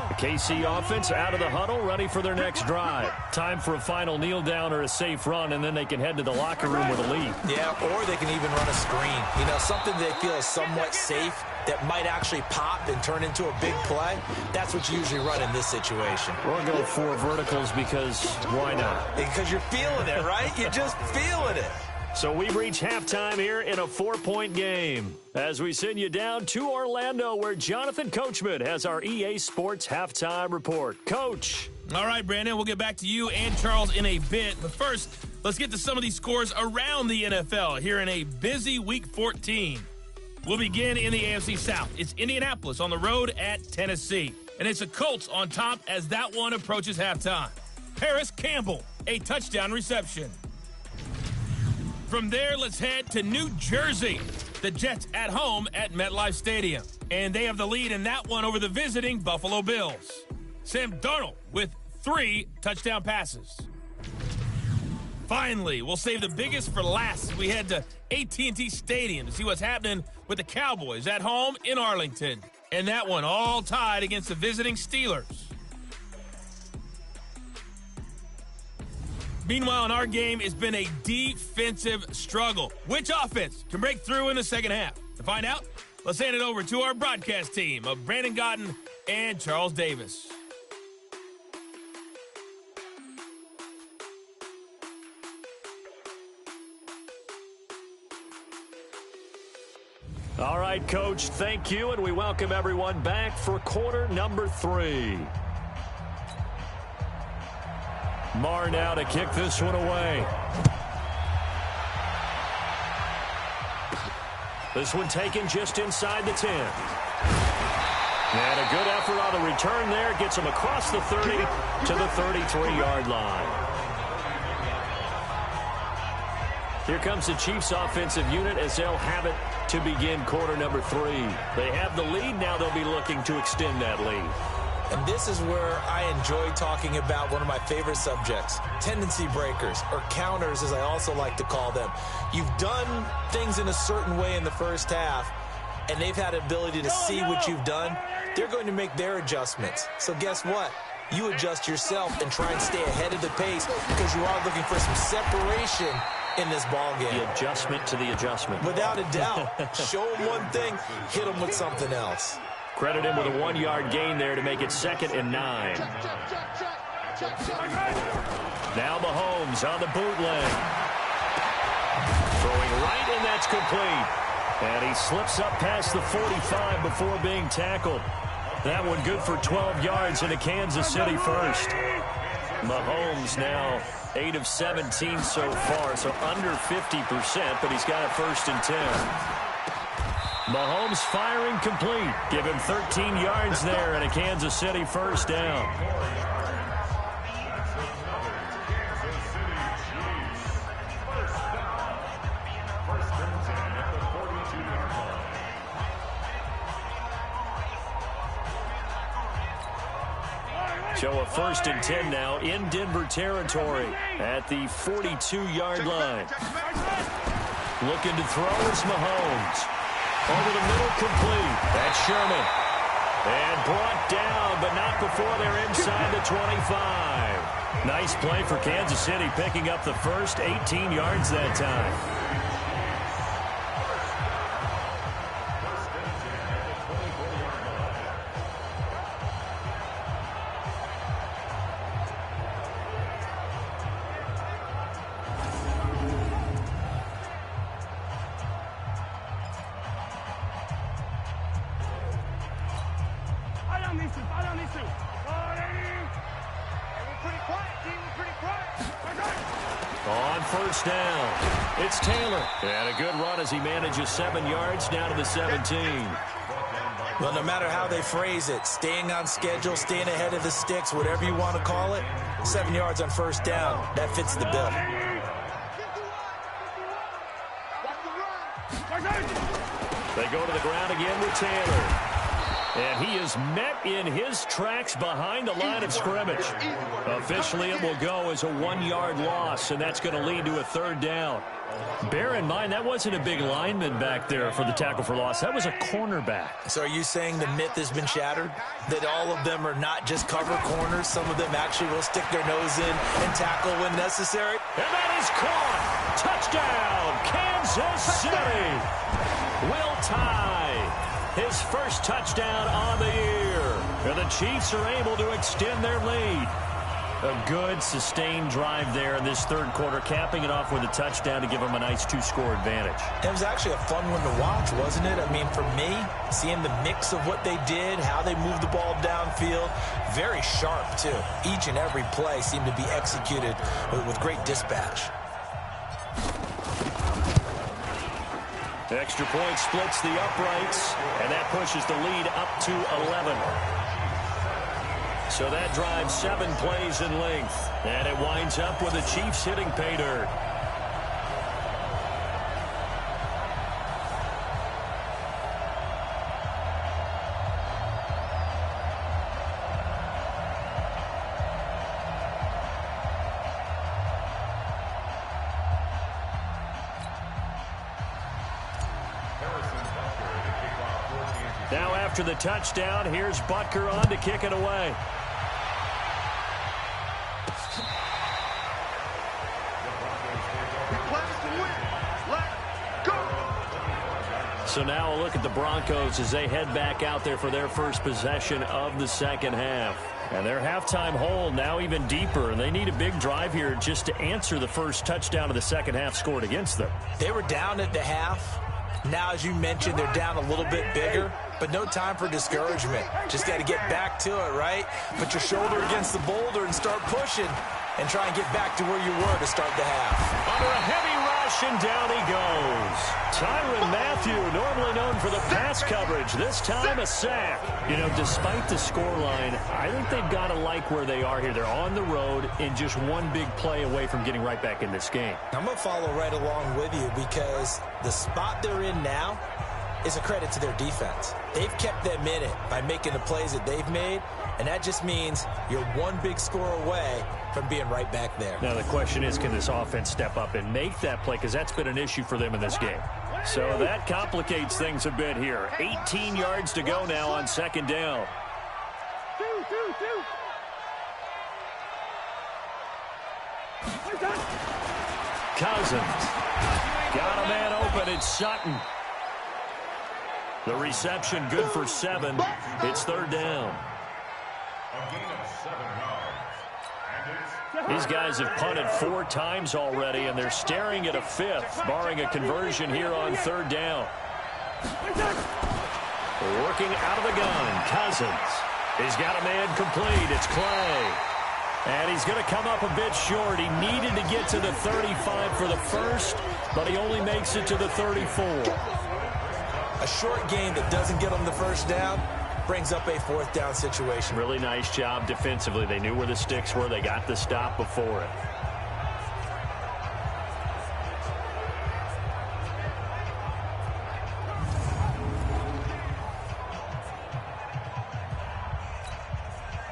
The KC offense out of the huddle, ready for their next drive. Time for a final kneel down or a safe run, and then they can head to the locker room with a lead. Yeah, or they can even run a screen. You know, something they feel is somewhat safe that might actually pop and turn into a big play. That's what you usually run in this situation. We're going to go 4 verticals because why not? Because you're feeling it, right? You're just feeling it. So we reach halftime here in a 4-point game as we send you down to Orlando where Jonathan Coachman has our EA Sports halftime report. Coach. All right, Brandon, we'll get back to you and Charles in a bit. But first, let's get to some of these scores around the NFL here in a busy Week 14. We'll begin in the AFC South. It's Indianapolis on the road at Tennessee. And it's the Colts on top as that one approaches halftime. Paris Campbell, a touchdown reception. From there, let's head to New Jersey. The Jets at home at MetLife Stadium. And they have the lead in that one over the visiting Buffalo Bills. Sam Darnold with 3 touchdown passes. Finally, we'll save the biggest for last as we head to AT&T Stadium to see what's happening with the Cowboys at home in Arlington. And that one all tied against the visiting Steelers. Meanwhile, in our game, it's been a defensive struggle. Which offense can break through in the second half? To find out, let's hand it over to our broadcast team of Brandon Godden and Charles Davis. All right, Coach, thank you, and we welcome everyone back for quarter number 3. Maher now to kick this one away. This one taken just inside the 10. And a good effort on the return there. Gets him across the 30 to the 33-yard line. Here comes the Chiefs offensive unit as they'll have it to begin quarter number 3. They have the lead. Now they'll be looking to extend that lead. And this is where I enjoy talking about one of my favorite subjects, tendency breakers, or counters as I also like to call them. You've done things in a certain way in the first half, and they've had the ability to see what you've done. They're going to make their adjustments. So guess what? You adjust yourself and try and stay ahead of the pace because you are looking for some separation in this ball game. The adjustment to the adjustment. Without a doubt. Show them one thing, hit them with something else. Credit him with a 1-yard gain there to make it 2nd and 9. Now Mahomes on the bootleg. Throwing right, and that's complete. And he slips up past the 45 before being tackled. That one good for 12 yards into Kansas City first. Mahomes now 8 of 17 so far, so under 50%, but he's got a 1st and 10. Mahomes firing complete. Give him 13 yards there and a Kansas City 1st down. So a 1st and 10 now in Denver territory at the 42-yard line. Looking to throw is Mahomes. Over the middle, complete. That's Sherman. And brought down, but not before they're inside the 25. Nice play for Kansas City, picking up the first 18 yards that time. On 1st down, it's Taylor. And a good run as he manages 7 yards down to the 17. Well, no matter how they phrase it, staying on schedule, staying ahead of the sticks, whatever you want to call it, 7 yards on 1st down, that fits the bill. They go to the ground again with Taylor. And he is met in his tracks behind the line of scrimmage. Officially, it will go as a 1-yard loss, and that's going to lead to a 3rd down. Bear in mind, that wasn't a big lineman back there for the tackle for loss. That was a cornerback. So are you saying the myth has been shattered? That all of them are not just cover corners? Some of them actually will stick their nose in and tackle when necessary? And that is caught. Touchdown, Kansas City. Will tie his 1st touchdown on the year. And the Chiefs are able to extend their lead. A good, sustained drive there in this 3rd quarter, capping it off with a touchdown to give them a nice 2-score advantage. It was actually a fun one to watch, wasn't it? I mean, for me, seeing the mix of what they did, how they moved the ball downfield, very sharp, too. Each and every play seemed to be executed with great dispatch. The extra point splits the uprights, and that pushes the lead up to 11. So that drives 7 plays in length, and it winds up with the Chiefs hitting pay dirt. Now after the touchdown, here's Butker on to kick it away. So now a look at the Broncos as they head back out there for their 1st possession of the 2nd half. And their halftime hole now even deeper, and they need a big drive here just to answer the 1st touchdown of the 2nd half scored against them. They were down at the half. Now, as you mentioned, they're down a little bit bigger, but no time for discouragement. Just got to get back to it, right? Put your shoulder against the boulder and start pushing and try and get back to where you were to start the half. Under a heavy rush, and down he goes. Tyrann Mathieu, normally known for the pass coverage, this time a sack. You know, despite the scoreline, I think they've got to like where they are here. They're on the road and just one big play away from getting right back in this game. I'm going to follow right along with you because the spot they're in now, is a credit to their defense. They've kept them in it by making the plays that they've made, and that just means you're one big score away from being right back there. Now the question is, can this offense step up and make that play? Because that's been an issue for them in this game. So that complicates things a bit here. 18 yards to go now on second down. Cousins. Got a man open. It's Sutton. The reception good for 7. It's third down. These guys have punted 4 times already, and they're staring at a 5th, barring a conversion here on third down. Working out of the gun, Cousins. He's got a man complete. It's Clay. And he's going to come up a bit short. He needed to get to the 35 for the first, but he only makes it to the 34. A short gain that doesn't get him the first down brings up a 4th down situation. Really nice job defensively. They knew where the sticks were. They got the stop before it.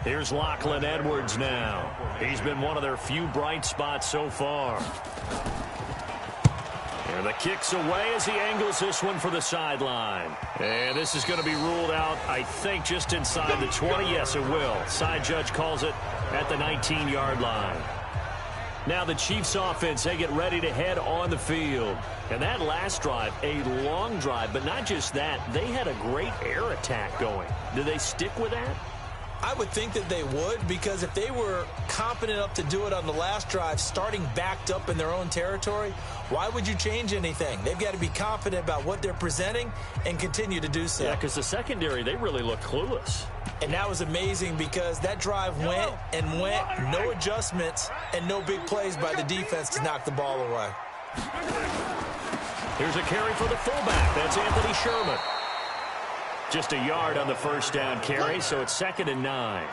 Here's Lachlan Edwards now. He's been one of their few bright spots so far. And the kick's away as he angles this one for the sideline. And this is going to be ruled out, I think, just inside the 20. Yes, it will. Side judge calls it at the 19-yard line. Now the Chiefs offense, they get ready to head on the field. And that last drive, a long drive, but not just that. They had a great air attack going. Do they stick with that? I would think that they would, because if they were competent enough to do it on the last drive, starting backed up in their own territory, why would you change anything? They've got to be confident about what they're presenting and continue to do so. Yeah, because the secondary, they really look clueless. And that was amazing because that drive went and went, no adjustments, and no big plays by the defense to knock the ball away. Here's a carry for the fullback. That's Anthony Sherman. Just a yard on the first down carry, so it's 2nd and 9.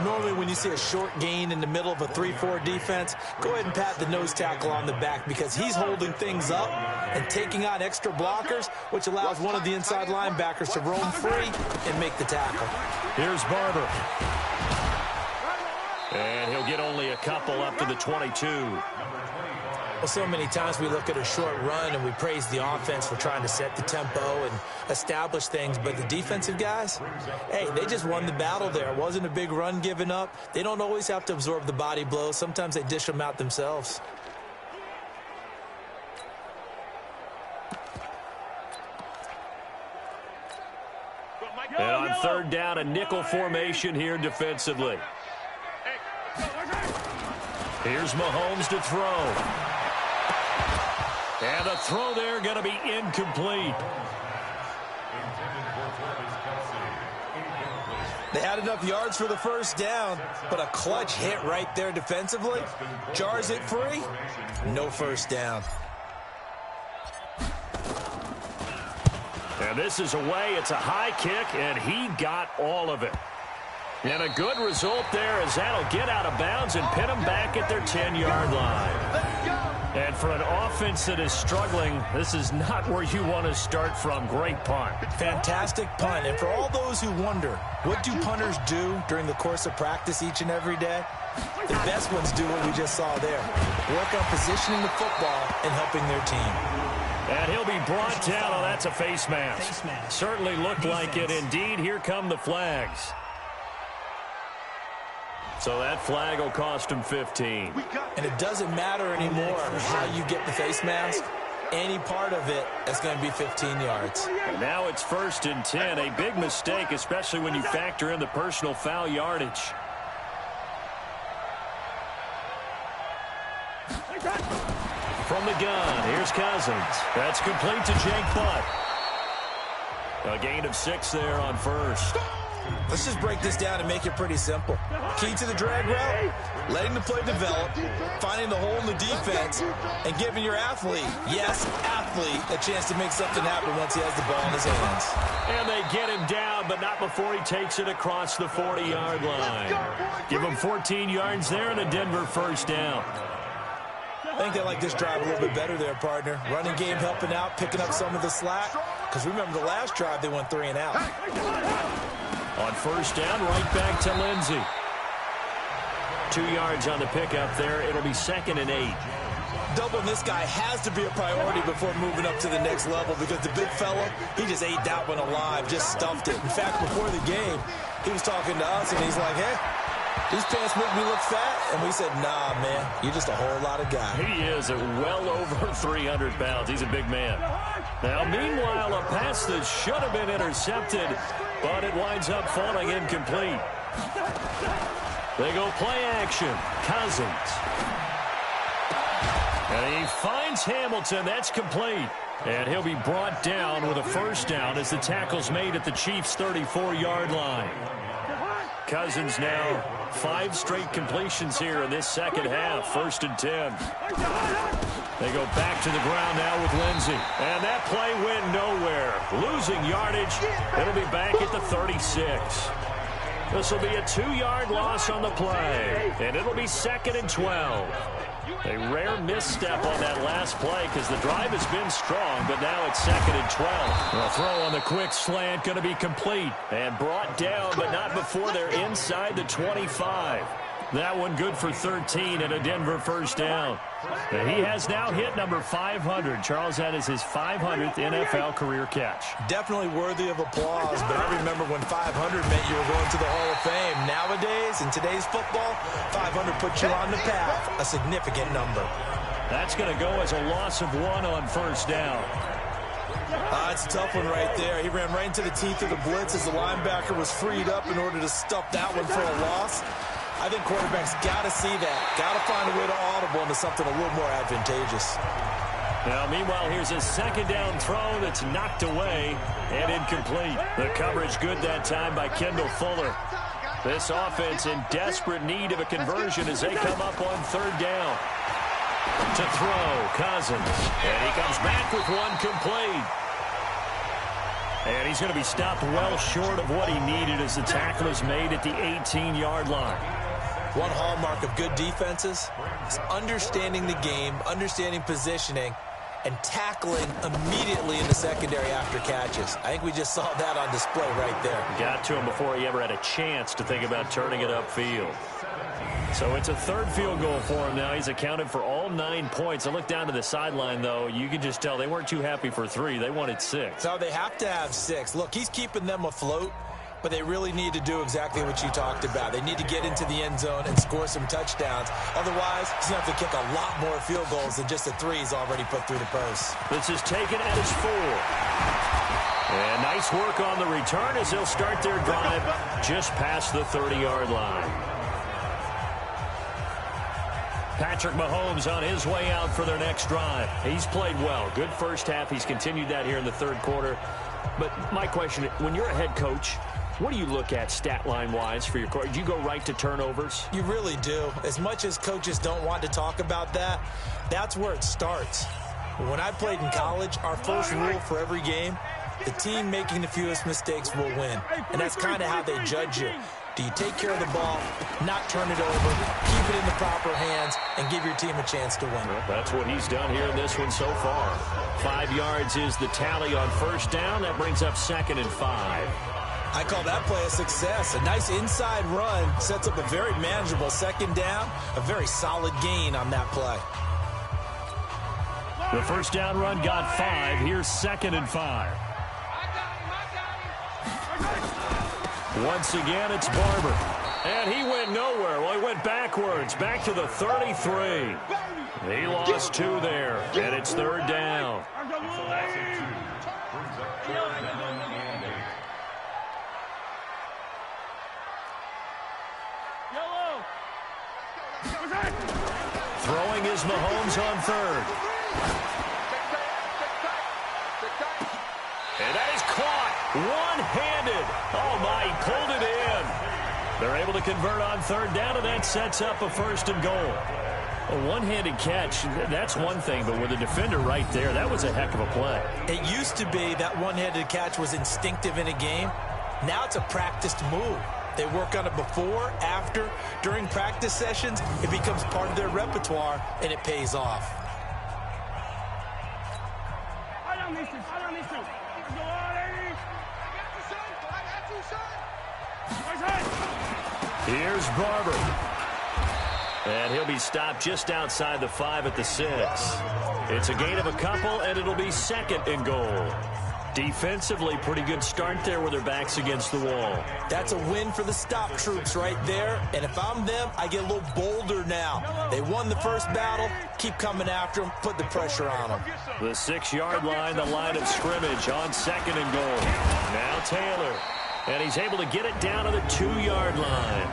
Normally when you see a short gain in the middle of a 3-4 defense, go ahead and pat the nose tackle on the back because he's holding things up and taking on extra blockers, which allows one of the inside linebackers to roam free and make the tackle. Here's Barber. And he'll get only a couple up to the 22. Well, so many times we look at a short run and we praise the offense for trying to set the tempo and establish things, but the defensive guys, hey, they just won the battle there. It wasn't a big run given up. They don't always have to absorb the body blows. Sometimes they dish them out themselves. And on third down, a nickel formation here defensively. Here's Mahomes to throw. And the throw there going to be incomplete. They had enough yards for the first down, but a clutch hit right there defensively. Jars it free. No first down. And this is away. It's a high kick, and he got all of it. And a good result there as that'll get out of bounds and pin them back at their 10-yard line. And for an offense that is struggling, this is not where you want to start from. Great punt. Fantastic punt. And for all those who wonder, what do punters do during the course of practice each and every day? The best ones do what we just saw there. Work on positioning the football and helping their team. And he'll be brought down. Oh, that's a face mask. Certainly looked like it. Indeed, here come the flags. So that flag will cost him 15. And it doesn't matter anymore how you get the face mask. Any part of it is going to be 15 yards. And now it's 1st and 10. A big mistake, especially when you factor in the personal foul yardage. From the gun, here's Cousins. That's complete to Jake Butt. A gain of 6 there on first. Let's just break this down and make it pretty simple. Key to the drag route, letting the play develop, finding the hole in the defense, and giving your athlete, yes, athlete, a chance to make something happen once he has the ball in his hands. And they get him down, but not before he takes it across the 40-yard line. Give him 14 yards there and a Denver first down. I think they like this drive a little bit better there, partner. Running game helping out, picking up some of the slack. Because remember the last drive, they went 3 and out. On first down, right back to Lindsey. 2 yards on the pickup there. It'll be 2nd and 8. Doubling this guy has to be a priority before moving up to the next level because the big fella, he just ate that one alive, just stuffed it. In fact, before the game, he was talking to us, and he's like, hey, these pants make me look fat. And we said, nah, man, you're just a whole lot of guy. He is at well over 300 pounds. He's a big man. Now, meanwhile, a pass that should have been intercepted, but it winds up falling incomplete. They go play action. Cousins. And he finds Hamilton. That's complete. And he'll be brought down with a first down as the tackle's made at the Chiefs' 34-yard line. Cousins now 5 straight completions here in this second half. 1st and 10. They go back to the ground now with Lindsey. And that play went nowhere. Losing yardage. It'll be back at the 36. This will be a 2-yard loss on the play. And it'll be 2nd and 12. A rare misstep on that last play because the drive has been strong, but now it's 2nd and 12. The throw on the quick slant going to be complete and brought down, but not before they're inside the 25. That one good for 13 and a Denver first down. And he has now hit number 500. Charles, that is his 500th NFL career catch. Definitely worthy of applause, but I remember when 500 meant you were going to the Hall of Fame. Nowadays, in today's football, 500 puts you on the path, a significant number. That's going to go as a loss of 1 on first down. It's a tough one right there. He ran right into the teeth of the blitz as the linebacker was freed up in order to stuff that one for a loss. I think quarterbacks got to see that. Got to find a way to audible into something a little more advantageous. Now, meanwhile, here's a 2nd down throw that's knocked away and incomplete. The coverage good that time by Kendall Fuller. This offense in desperate need of a conversion as they come up on 3rd down. To throw, Cousins. And he comes back with one complete. And he's going to be stopped well short of what he needed as the tackle is made at the 18-yard line. One hallmark of good defenses is understanding the game, understanding positioning, and tackling immediately in the secondary after catches. I think we just saw that on display right there. Got to him before he ever had a chance to think about turning it upfield. So it's a 3rd field goal for him now. He's accounted for all 9 points. I look down to the sideline, though. You can just tell they weren't too happy for 3. They wanted 6. No, they have to have 6. Look, he's keeping them afloat, but they really need to do exactly what you talked about. They need to get into the end zone and score some touchdowns. Otherwise, he's going to have to kick a lot more field goals than just the 3 he's already put through the post. This is taken at his 4. And nice work on the return as they'll start their drive just past the 30-yard line. Patrick Mahomes on his way out for their next drive. He's played well. Good first half. He's continued that here in the 3rd quarter. But my question, when you're a head coach, what do you look at stat line-wise for your coach? Do you go right to turnovers? You really do. As much as coaches don't want to talk about that, that's where it starts. When I played in college, our first rule for every game, the team making the fewest mistakes will win. And that's kind of how they judge you. Do you take care of the ball, not turn it over, keep it in the proper hands, and give your team a chance to win? Well, that's what he's done here in this one so far. 5 yards is the tally on first down. That brings up 2nd and 5. I call that play a success. A nice inside run sets up a very manageable 2nd down, a very solid gain on that play. The first down run got 5. Here's 2nd and 5. Once again, it's Barber. And he went nowhere. Well, he went backwards, back to the 33. He lost 2 there, and it's 3rd down. Throwing is Mahomes on 3rd. And that is caught one-handed. Oh, my, he pulled it in. They're able to convert on 3rd down, and that sets up a 1st and goal. A one-handed catch, that's one thing, but with a defender right there, that was a heck of a play. It used to be that one-handed catch was instinctive in a game. Now it's a practiced move. They work on it before, after, during practice sessions. It becomes part of their repertoire, and it pays off. Here's Barber. And he'll be stopped just outside the 5 at the 6. It's a gain of a couple, and it'll be 2nd and goal. Defensively, pretty good start there with their backs against the wall. That's a win for the stop troops right there. And if I'm them, I get a little bolder now. They won the first battle. Keep coming after them. Put the pressure on them. The 6-yard line, the line of scrimmage on 2nd and goal. Now Taylor. And he's able to get it down to the 2-yard line.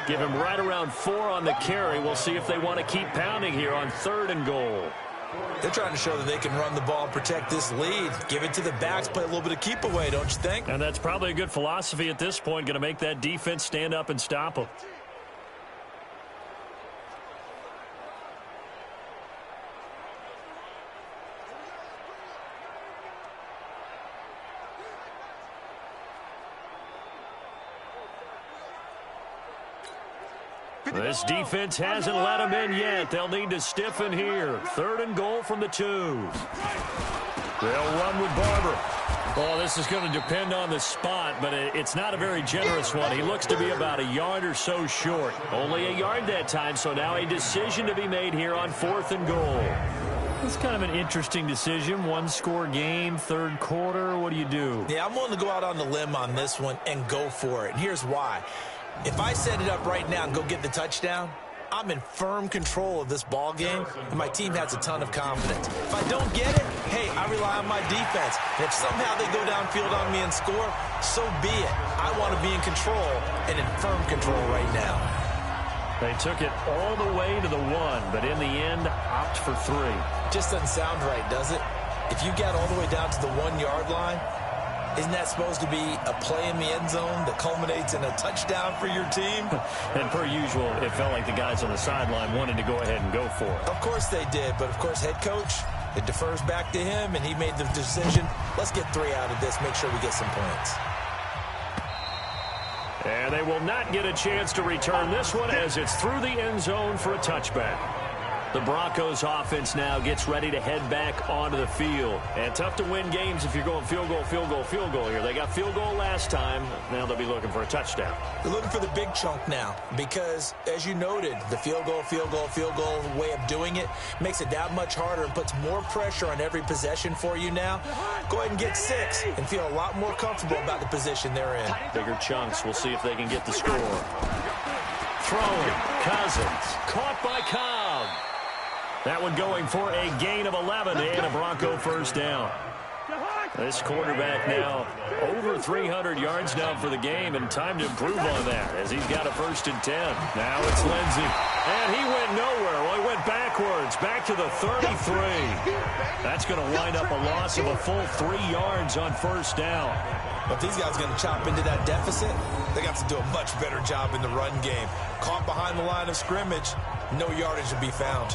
Give him right around 4 on the carry. We'll see if they want to keep pounding here on 3rd and goal. They're trying to show that they can run the ball and protect this lead. Give it to the backs, play a little bit of keep away, don't you think? And that's probably a good philosophy at this point. Going to make that defense stand up and stop them. This defense hasn't let them in yet. They'll need to stiffen here. 3rd and goal from the 2. They'll run with Barber. Well, this is going to depend on the spot, but it's not a very generous one. He looks to be about a yard or so short. Only a yard that time, so now a decision to be made here on 4th and goal. It's kind of an interesting decision. 1-score game, 3rd quarter. What do you do? Yeah, I'm willing to go out on the limb on this one and go for it. And here's why. If I set it up right now and go get the touchdown, I'm in firm control of this ball game, and my team has a ton of confidence. If I don't get it, hey, I rely on my defense. And if somehow they go downfield on me and score, so be it. I want to be in control and in firm control right now. They took it all the way to the 1, but in the end, opt for 3. Just doesn't sound right, does it? If you got all the way down to the 1-yard line, isn't that supposed to be a play in the end zone that culminates in a touchdown for your team? And per usual, it felt like the guys on the sideline wanted to go ahead and go for it. Of course they did, but of course head coach, it defers back to him, and he made the decision. Let's get 3 out of this, make sure we get some points. And they will not get a chance to return this one as it's through the end zone for a touchback. The Broncos offense now gets ready to head back onto the field. And tough to win games if you're going field goal, field goal, field goal here. They got field goal last time. Now they'll be looking for a touchdown. They're looking for the big chunk now because, as you noted, the field goal, field goal, field goal way of doing it makes it that much harder and puts more pressure on every possession for you now. Go ahead and get 6 and feel a lot more comfortable about the position they're in. Bigger chunks. We'll see if they can get the score. Throwing. Cousins. Caught by Cobb. That one going for a gain of 11 and a Bronco first down. This quarterback now over 300 yards now for the game, and time to improve on that as he's got a 1st and 10. Now it's Lindsey, and he went nowhere. Well, he went backwards, back to the 33. That's going to wind up a loss of a full 3 yards on 1st down. But these guys are going to chop into that deficit. They got to do a much better job in the run game. Caught behind the line of scrimmage, no yardage to be found.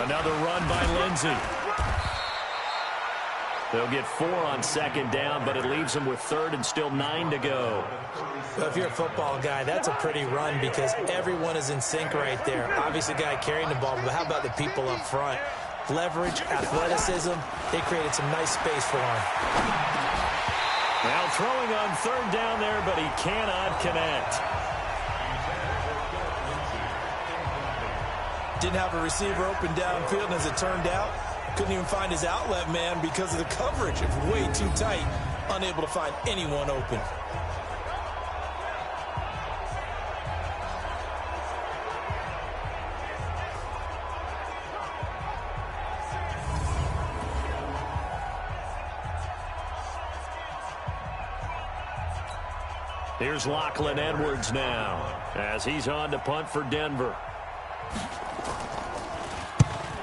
Another run by Lindsey. They'll get 4 on 2nd down, but it leaves them with 3rd and still 9 to go. Well, if you're a football guy, that's a pretty run because everyone is in sync right there. Obviously, the guy carrying the ball, but how about the people up front? Leverage, athleticism, they created some nice space for him. Now throwing on 3rd down there, but he cannot connect. Didn't have a receiver open downfield, and as it turned out, couldn't even find his outlet man because of the coverage. It was way too tight, unable to find anyone open. Here's Lachlan Edwards now as he's on to punt for Denver.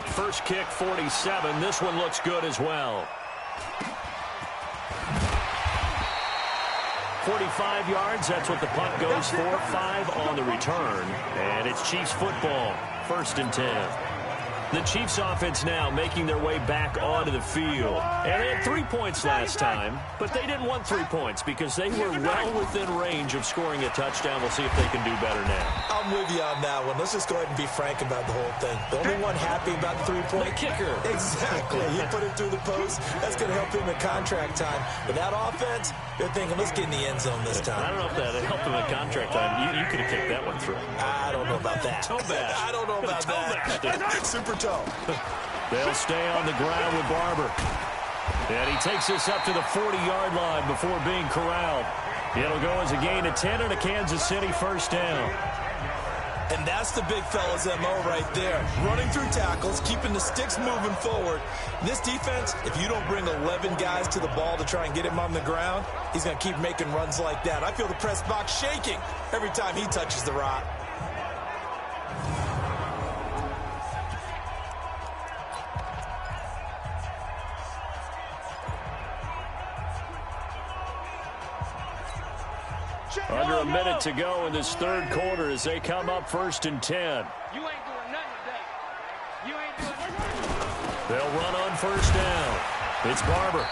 First kick, 47. This one looks good as well. 45 yards, that's what the punt goes for. 5 on the return. And it's Chiefs football, 1st and 10. The Chiefs offense now making their way back onto the field. And they had 3 points last time, but they didn't want 3 points because they were well within range of scoring a touchdown. We'll see if they can do better now. I'm with you on that one. Let's just go ahead and be frank about the whole thing. The only one happy about the 3-point kicker. Exactly. He put it through the post. That's going to help him in contract time. But that offense, they're thinking, let's get in the end zone this time. I don't know if that helped him in contract time. You could have kicked that one through. I don't know about that. Toe bash. I don't know about that. Super toe. They'll stay on the ground with Barber. And he takes this up to the 40-yard line before being corralled. It'll go as a gain of 10 and a Kansas City 1st down. And that's the big fella's MO right there. Running through tackles, keeping the sticks moving forward. This defense, if you don't bring 11 guys to the ball to try and get him on the ground, he's going to keep making runs like that. I feel the press box shaking every time he touches the rock. Under a minute to go in this 3rd quarter as they come up 1st and 10. You ain't doing nothing today. You ain't doing nothing. They'll run on 1st down. It's Barber.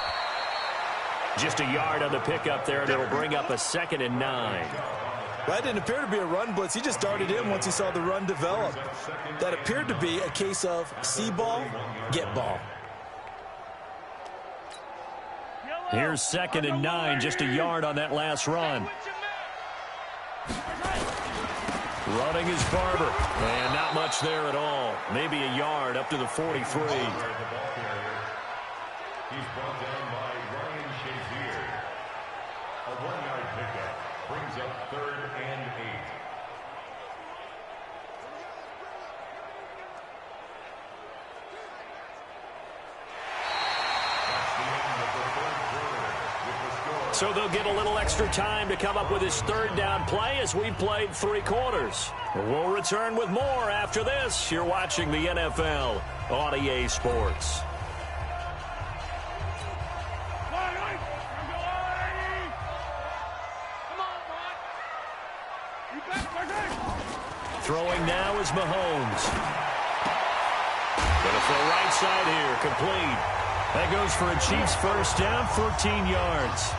Just a yard on the pickup there, and it'll bring up a 2nd and 9. That didn't appear to be a run blitz. He just darted in once he saw the run develop. That appeared to be a case of see ball, get ball. Here's 2nd and 9, just a yard on that last run. Running is Barber. And not much there at all. Maybe a yard up to the 43. He's brought down by Ryan Shazier. A 1-yard pickup brings up 3rd and 8. So they'll get a little extra time to come up with his 3rd down play as we've played 3 quarters. We'll return with more after this. You're watching the NFL on EA Sports. Throwing now is Mahomes. Gonna throw right side here, complete. That goes for a Chiefs 1st down, 14 yards.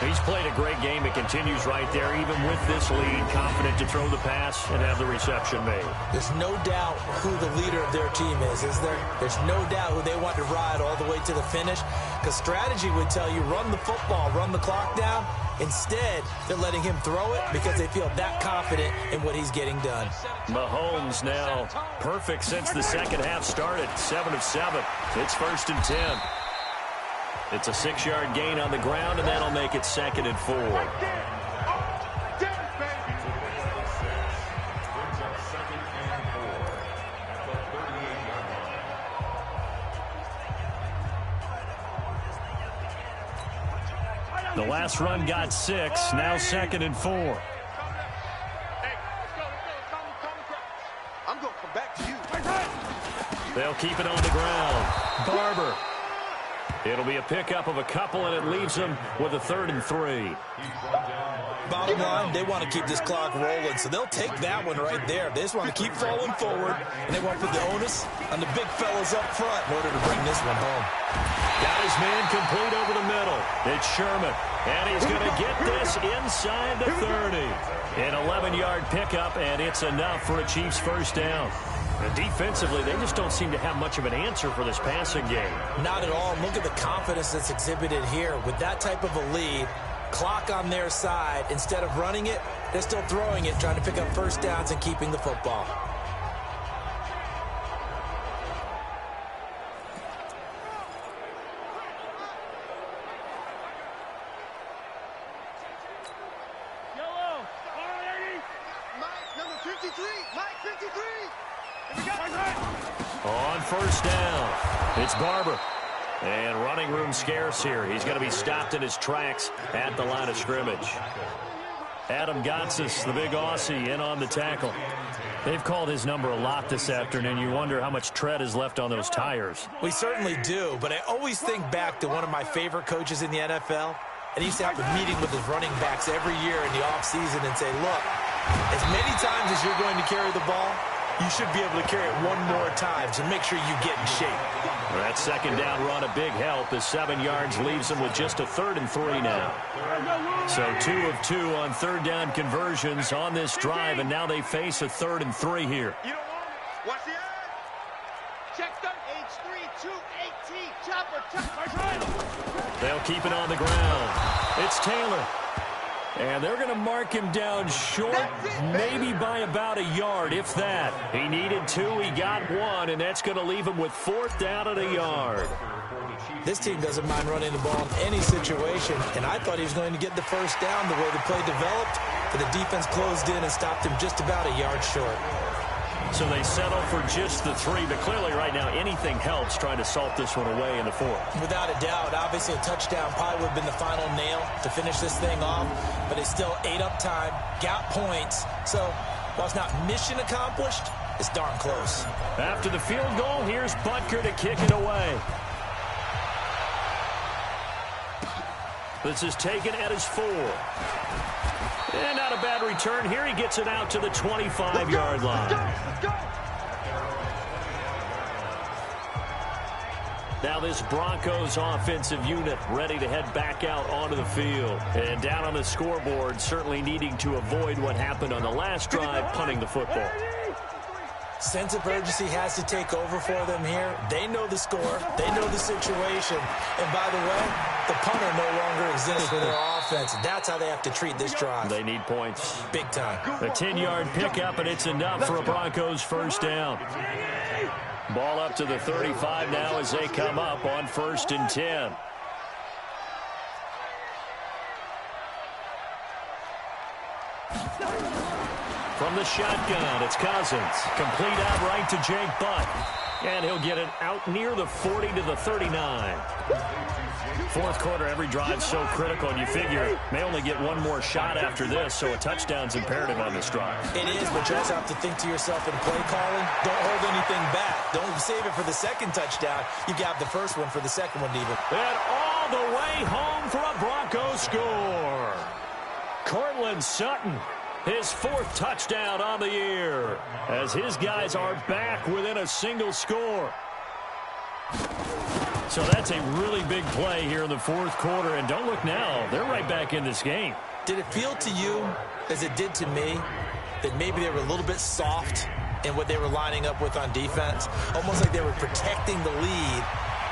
He's played a great game. It continues right there, even with this lead, confident to throw the pass and have the reception made. There's no doubt who the leader of their team is there? There's no doubt who they want to ride all the way to the finish, because strategy would tell you run the football, run the clock down. Instead, they're letting him throw it because they feel that confident in what he's getting done. Mahomes now perfect since the 2nd half started, 7 of 7. It's 1st and 10. It's a 6-yard gain on the ground, and that'll make it 2nd and 4. The last run got 6, now 2nd and 4. Hey, let's go. I'm going to come back to you. They'll keep it on the ground. Barber. It'll be a pickup of a couple, and it leaves them with a 3rd and 3. Bottom line, they want to keep this clock rolling, so they'll take that one right there. They just want to keep falling forward, and they want to put the onus on the big fellas up front in order to bring this one home. Got his man complete over the middle. It's Sherman, and he's going to get this inside the 30. An 11-yard pickup, and it's enough for a Chiefs 1st down. And defensively, they just don't seem to have much of an answer for this passing game. Not at all. Look at the confidence that's exhibited here. With that type of a lead, clock on their side, instead of running it, they're still throwing it, trying to pick up 1st downs and keeping the football. On 1st down, it's Barber. And running room scarce here. He's going to be stopped in his tracks at the line of scrimmage. Adam Gotsis, the big Aussie, in on the tackle. They've called his number a lot this afternoon. You wonder how much tread is left on those tires. We certainly do, but I always think back to one of my favorite coaches in the NFL, And he used to have a meeting with his running backs every year in the offseason and say, look, as many times as you're going to carry the ball, you should be able to carry it one more time, so make sure you get in shape. That second down run, a big help as 7 yards leaves them with just a 3rd and 3 now. So 2 of 2 on third down conversions on this drive, and now they face a 3rd and 3 here. You don't want it. Watch the eye. Check them. H3-2-18. Chopper. They'll keep it on the ground. It's Taylor. And they're going to mark him down short, maybe by about a yard, if that. He needed 2, he got 1, and that's going to leave him with 4th down at a yard. This team doesn't mind running the ball in any situation, and I thought he was going to get the first down the way the play developed, but the defense closed in and stopped him just about a yard short. So they settle for just the 3, but clearly right now anything helps trying to salt this one away in the 4th. Without a doubt, obviously a touchdown probably would have been the final nail to finish this thing off, but they still ate up time, got points. So while it's not mission accomplished, it's darn close. After the field goal, here's Butker to kick it away. This is taken at his 4. And not a bad return. Here he gets it out to the 25-yard line. Let's go. Now this Broncos offensive unit ready to head back out onto the field. And down on the scoreboard, certainly needing to avoid what happened on the last drive, punting the football. Sense of urgency has to take over for them here. They know the score. They know the situation. And by the way, the punter no longer exists for their offense. That's how they have to treat this drive. They need points. Big time. A 10-yard pickup, and it's enough for a Broncos first down. Ball up to the 35 now as they come up on 1st and 10. From the shotgun, it's Cousins. Complete out right to Jake Butt. And he'll get it out near the 40 to the 39. 4th quarter, every drive so critical, and you figure may only get one more shot after this, so a touchdown's imperative on this drive. It is, but you also have to think to yourself in play calling, don't hold anything back. Don't save it for the second touchdown. You got the first one for the second one, even. And all the way home for a Broncos score. Cortland Sutton, his 4th touchdown on the year, as his guys are back within a single score. So that's a really big play here in the 4th quarter, and don't look now, they're right back in this game. Did it feel to you, as it did to me, that maybe they were a little bit soft in what they were lining up with on defense? Almost like they were protecting the lead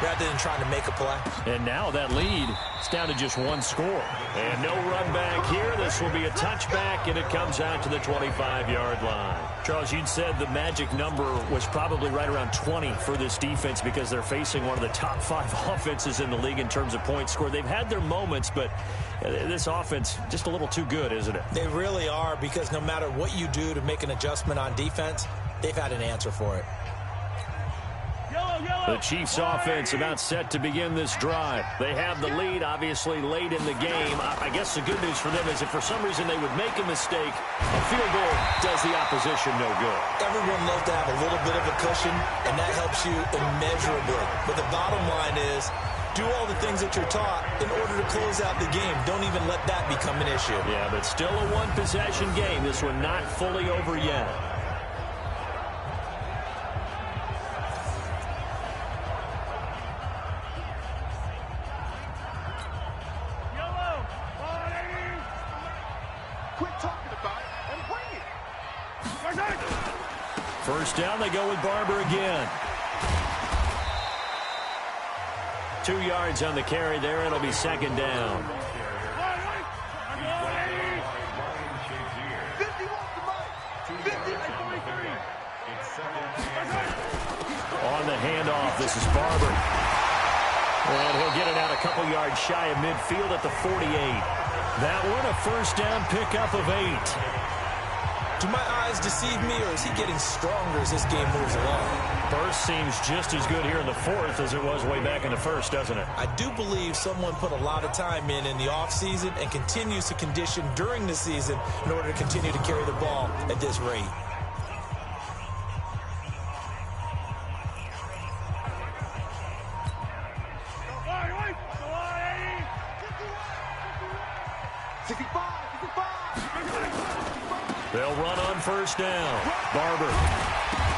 rather than trying to make a play. And now that lead is down to just 1 score. And no run back here. This will be a touchback, and it comes out to the 25-yard line. Charles, you'd said the magic number was probably right around 20 for this defense because they're facing one of the top 5 offenses in the league in terms of points scored. They've had their moments, but this offense just a little too good, isn't it? They really are, because no matter what you do to make an adjustment on defense, they've had an answer for it. The Chiefs offense about set to begin this drive. They have the lead, obviously, late in the game. I guess the good news for them is if for some reason they would make a mistake, a field goal does the opposition no good. Everyone loves to have a little bit of a cushion, and that helps you immeasurably. But the bottom line is, do all the things that you're taught in order to close out the game. Don't even let that become an issue. Yeah, but still a one-possession game. This one not fully over yet. First down, they go with Barber again. 2 yards on the carry there. It'll be 2nd down. On the handoff, this is Barber. And he'll get it out a couple yards shy of midfield at the 48. That one a first down pickup of 8. Do my eyes deceive me, or is he getting stronger as this game moves along? Burst seems just as good here in the 4th as it was way back in the 1st, doesn't it? I do believe someone put a lot of time in the offseason and continues to condition during the season in order to continue to carry the ball at this rate. on first down. Barber.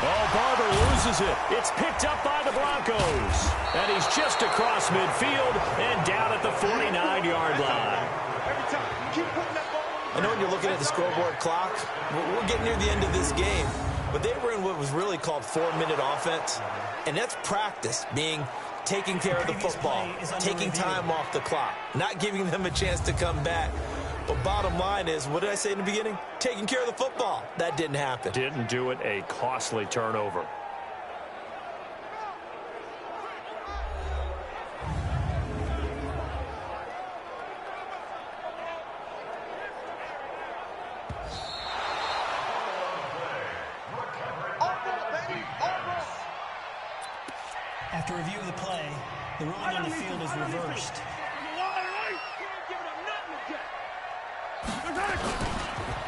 Oh, Barber loses it. It's picked up by the Broncos. And he's just across midfield and down at the 49-yard line. Every time. Keep putting that ball on. I know when you're looking at the scoreboard clock, we're getting near the end of this game, but they were in what was really called 4-minute offense, and that's practice, being taking care of the football, taking time off the clock, not giving them a chance to come back. But bottom line is, what did I say in the beginning? Taking care of the football. That didn't happen. Didn't do it, a costly turnover. After review of the play, the ruling on the field is reversed.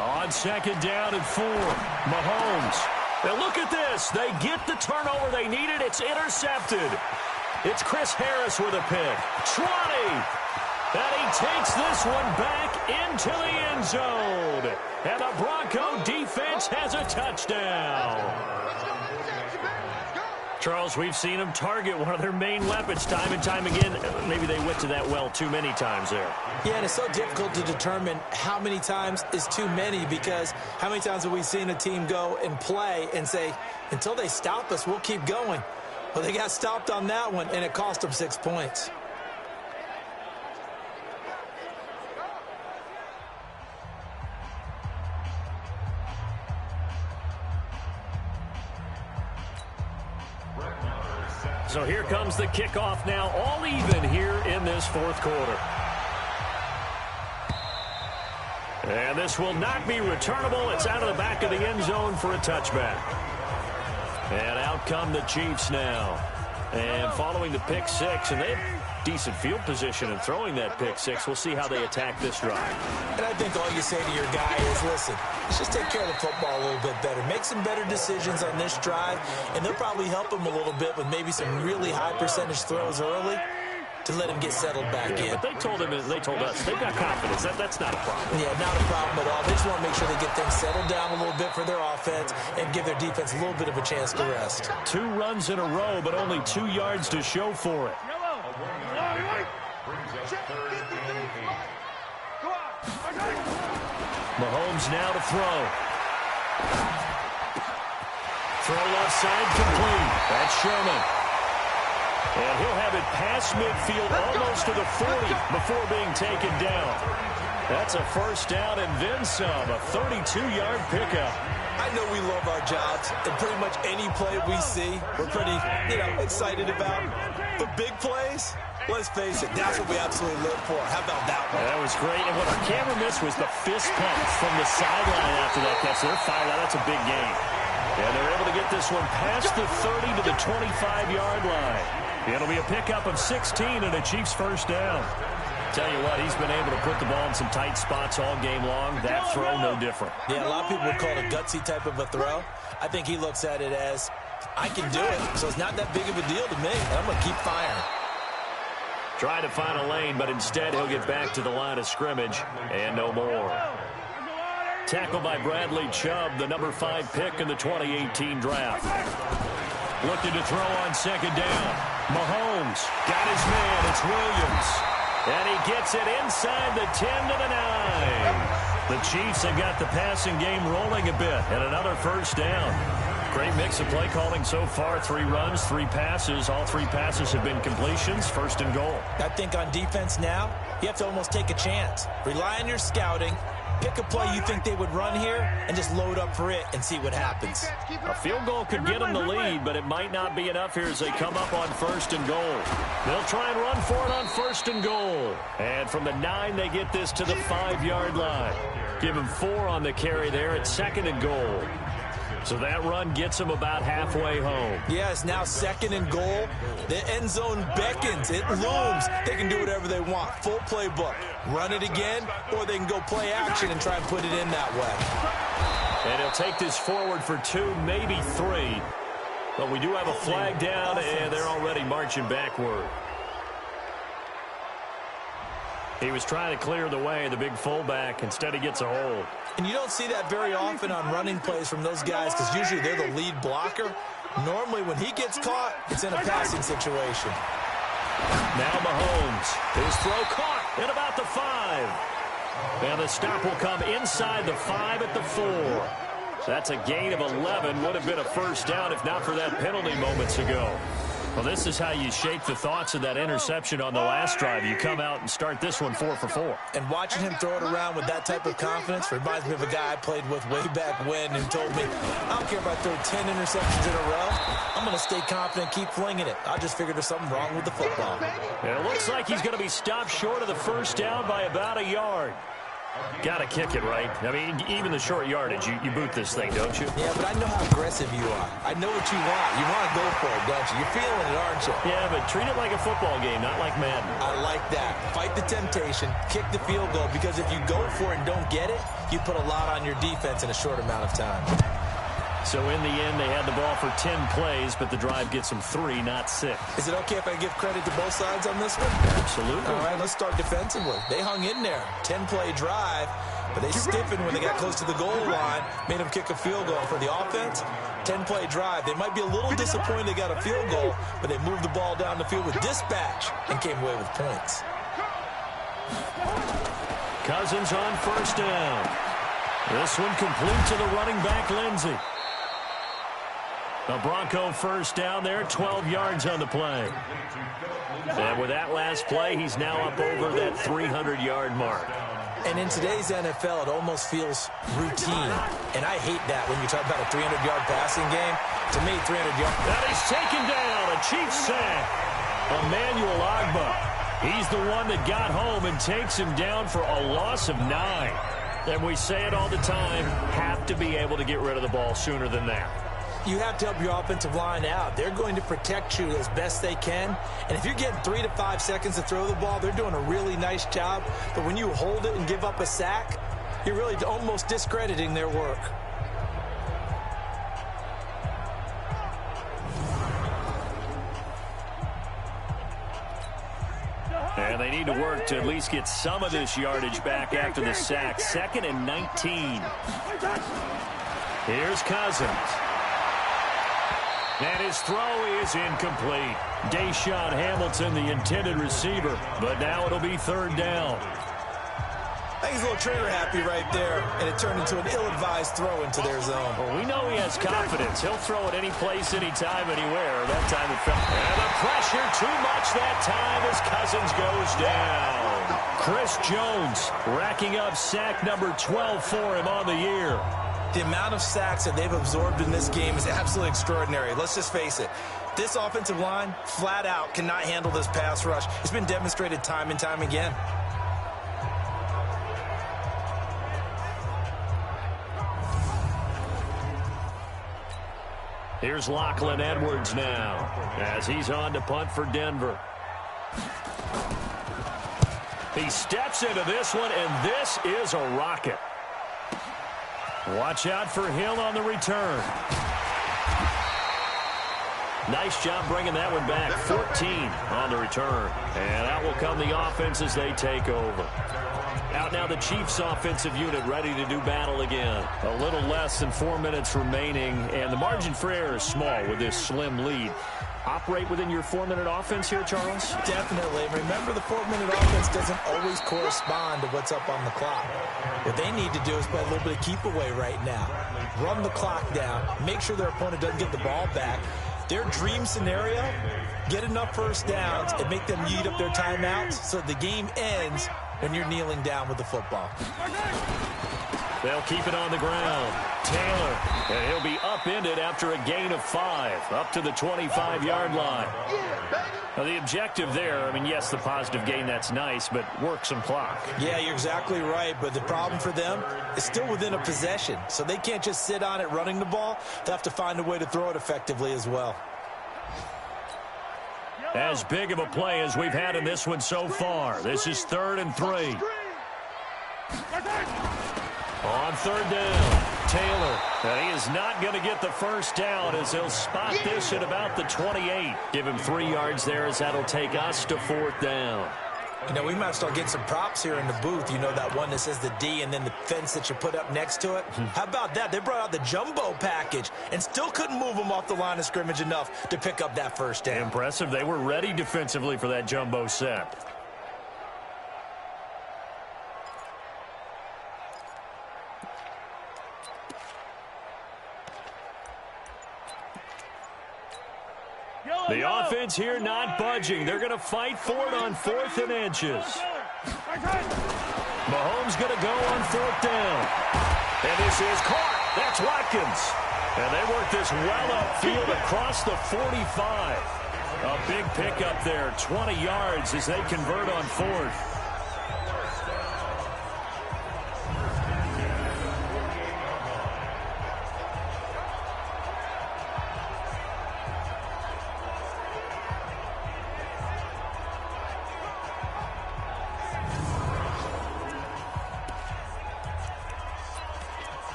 On second down and 4, Mahomes. Now look at this. They get the turnover they needed. It's intercepted. It's Chris Harris with a pick. 20. And he takes this one back into the end zone. And the Bronco defense has a touchdown. Charles, we've seen them target one of their main weapons time and time again. Maybe they went to that well too many times there. Yeah, and it's so difficult to determine how many times is too many, because how many times have we seen a team go and play and say, until they stop us, we'll keep going. Well, they got stopped on that one, and it cost them 6 points. So here comes the kickoff now, all even here in this fourth quarter. And this will not be returnable. It's out of the back of the end zone for a touchback. And out come the Chiefs now. And following the pick six, and they have decent field position in throwing that pick six. We'll see how they attack this drive. And I think all you say to your guy is, listen, let's just take care of the football a little bit better. Make some better decisions on this drive, and they'll probably help him a little bit with maybe some really high percentage throws early to let him get settled back in. But they told us they've got confidence. That's not a problem. Yeah, not a problem at all. They just want to make sure they get things settled down a little bit for their offense and give their defense a little bit of a chance to rest. 2 runs in a row, but only 2 yards to show for it. Mahomes now to throw. Throw left side complete. That's Sherman. And he'll have it past midfield almost to the 40 before being taken down. That's a first down and then some, a 32-yard pickup. I know we love our jobs, and pretty much any play we see, we're pretty, excited about. But big plays, let's face it, that's what we absolutely live for. How about that one? That was great. And what our camera missed was the fist pump from the sideline after that catch. They're fired out. That's a big game. And they're able to get this one past the 30 to the 25-yard line. It'll be a pickup of 16 and a Chiefs first down. Tell you what, he's been able to put the ball in some tight spots all game long. That throw, no different. Yeah, a lot of people would call it a gutsy type of a throw. I think he looks at it as, I can do it, so it's not that big of a deal to me. I'm going to keep firing. Trying to find a lane, but instead he'll get back to the line of scrimmage and no more. Tackled by Bradley Chubb, the number 5 pick in the 2018 draft. Looking to throw on second down. Mahomes got his man. It's Williams. And he gets it inside the 10 to the 9. The Chiefs have got the passing game rolling a bit. And another first down. Great mix of play calling so far. 3 runs, 3 passes. All 3 passes have been completions. First and goal. I think on defense now, you have to almost take a chance. Rely on your scouting. Pick a play you think they would run here and just load up for it and see what happens. A field goal could get them the lead, but it might not be enough here as they come up on first and goal. They'll try and run for it on first and goal. And from the 9, they get this to the 5-yard line. Give him 4 on the carry there at second and goal. So that run gets them about halfway home. Yeah, it's now second and goal. The end zone beckons. It looms. They can do whatever they want. Full playbook. Run it again, or they can go play action and try and put it in that way. And he'll take this forward for 2, maybe 3. But we do have a flag down, and they're already marching backward. He was trying to clear the way, the big fullback. Instead, he gets a hold. And you don't see that very often on running plays from those guys because usually they're the lead blocker. Normally when he gets caught, it's in a passing situation. Now Mahomes. His throw caught at about the 5. And the stop will come inside the 5 at the 4. So that's a gain of 11. Would have been a first down if not for that penalty moments ago. Well, this is how you shape the thoughts of that interception on the last drive. You come out and start this one 4 for 4. And watching him throw it around with that type of confidence reminds me of a guy I played with way back when who told me, I don't care if I throw 10 interceptions in a row. I'm going to stay confident and keep flinging it. I just figured there's something wrong with the football. It looks like he's going to be stopped short of the first down by about a yard. Got to kick it, right? I mean, even the short yardage, you boot this thing, don't you? Yeah, but I know how aggressive you are. I know what you want. You want to go for it, don't you? You're feeling it, aren't you? Yeah, but treat it like a football game, not like Madden. I like that. Fight the temptation, kick the field goal, because if you go for it and don't get it, you put a lot on your defense in a short amount of time. So in the end, they had the ball for 10 plays, but the drive gets them 3, not 6. Is it okay if I give credit to both sides on this one? Absolutely. All right, let's start defensively. They hung in there. 10-play drive, but they stiffened when they got close to the goal line, made them kick a field goal. For the offense, 10-play drive. They might be a little disappointed they got a field goal, but they moved the ball down the field with dispatch and came away with points. Cousins on first down. This one complete to the running back, Lindsey. A Bronco first down there, 12 yards on the play. And with that last play, he's now up over that 300-yard mark. And in today's NFL, it almost feels routine. And I hate that when you talk about a 300-yard passing game. To me, 300 yards. That is taken down, a Chiefs sack. Emmanuel Ogbah. He's the one that got home and takes him down for a loss of 9. And we say it all the time, have to be able to get rid of the ball sooner than that. You have to help your offensive line out. They're going to protect you as best they can. And if you're getting 3 to 5 seconds to throw the ball, they're doing a really nice job. But when you hold it and give up a sack, you're really almost discrediting their work. And they need to work to at least get some of this yardage back after the sack. 2nd and 19. Here's Cousins. And his throw is incomplete. Deshaun Hamilton, the intended receiver. But now it'll be 3rd down. I think he's a little trigger happy right there, and it turned into an ill-advised throw into their zone. Well, we know he has confidence. He'll throw it any place, anytime, anywhere. That time it fell. And the pressure too much that time as Cousins goes down. Chris Jones racking up sack number 12 for him on the year. The amount of sacks that they've absorbed in this game is absolutely extraordinary. Let's just face it. This offensive line, flat out, cannot handle this pass rush. It's been demonstrated time and time again. Here's Lachlan Edwards now as he's on to punt for Denver. He steps into this one, and this is a rocket. Watch out for Hill on the return. Nice job bringing that one back. 14 on the return. And out will come the offense as they take over. Out now the Chiefs offensive unit ready to do battle again. A little less than 4 minutes remaining, and the margin for error is small with this slim lead. Operate within your 4-minute offense here, Charles? Definitely. Remember, the 4-minute offense doesn't always correspond to what's up on the clock. What they need to do is play a little bit of keep away right now. Run the clock down. Make sure their opponent doesn't get the ball back. Their dream scenario, get enough first downs and make them eat up their timeouts so the game ends when you're kneeling down with the football. They'll keep it on the ground. Taylor, and he'll be upended after a gain of 5, up to the 25-yard line. Now, the objective there, I mean, yes, the positive gain, that's nice, but work some clock. Yeah, you're exactly right, but the problem for them is still within a possession, so they can't just sit on it running the ball. They'll have to find a way to throw it effectively as well. As big of a play as we've had in this one so far. This is 3rd and 3. On 3rd down, Taylor. And he is not going to get the first down as he'll spot this at about the 28. Give him 3 yards there as that'll take us to 4th down. You know, we might start getting some props here in the booth. You know, that one that says the D and then the fence that you put up next to it? How about that? They brought out the jumbo package and still couldn't move them off the line of scrimmage enough to pick up that first down. Impressive. They were ready defensively for that jumbo set. The offense here not budging. They're going to fight for it on 4th and inches. Mahomes going to go on 4th down. And this is caught. That's Watkins. And they work this well upfield across the 45. A big pickup there, 20 yards as they convert on 4th.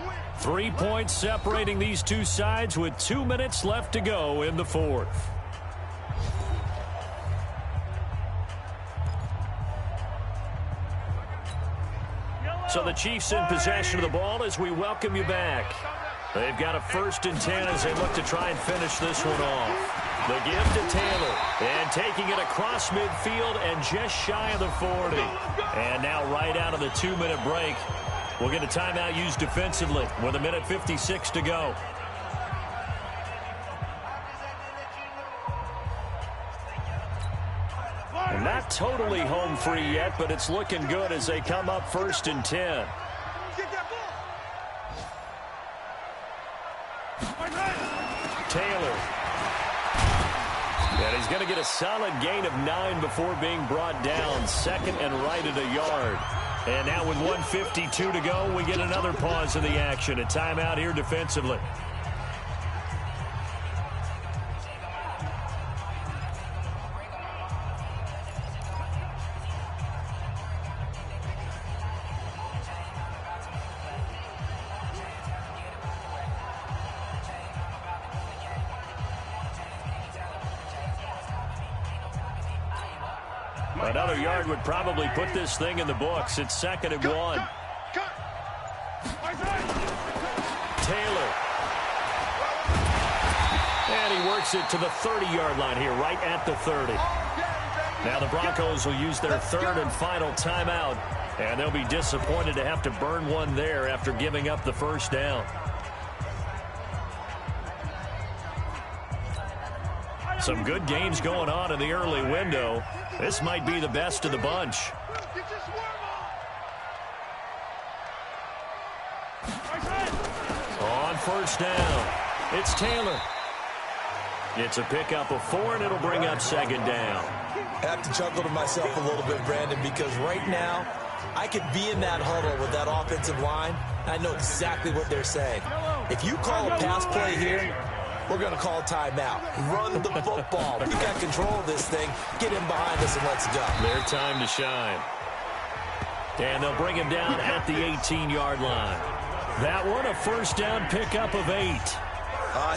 win. 3 points separating these two sides with 2 minutes left to go in the 4th. So the Chiefs in possession of the ball as we welcome you back. They've got a 1st and 10 as they look to try and finish this one off. The give to Taylor, and taking it across midfield and just shy of the 40. And now right out of the 2-minute break, we'll get a timeout used defensively with 1:56 to go. And not totally home free yet, but it's looking good as they come up 1st and 10. Taylor. And he's going to get a solid gain of 9 before being brought down. 2nd and right at a yard. And now with 1:52 to go, we get another pause in the action. A timeout here defensively. Another yard would probably put this thing in the books. It's 2nd and 1. Taylor. And he works it to the 30-yard line here, right at the 30. Now the Broncos will use their 3rd and final timeout, and they'll be disappointed to have to burn one there after giving up the 1st down. Some good games going on in the early window. This might be the best of the bunch. On 1st down, it's Taylor. It's a pickup of 4, and it'll bring up 2nd down. I have to chuckle to myself a little bit, Brandon, because right now I could be in that huddle with that offensive line. I know exactly what they're saying. If you call a pass play here, we're going to call a timeout. Run the football. We got control of this thing. Get him behind us and let's go. Their time to shine. And they'll bring him down at the 18-yard line. That one, a 1st down pickup of 8.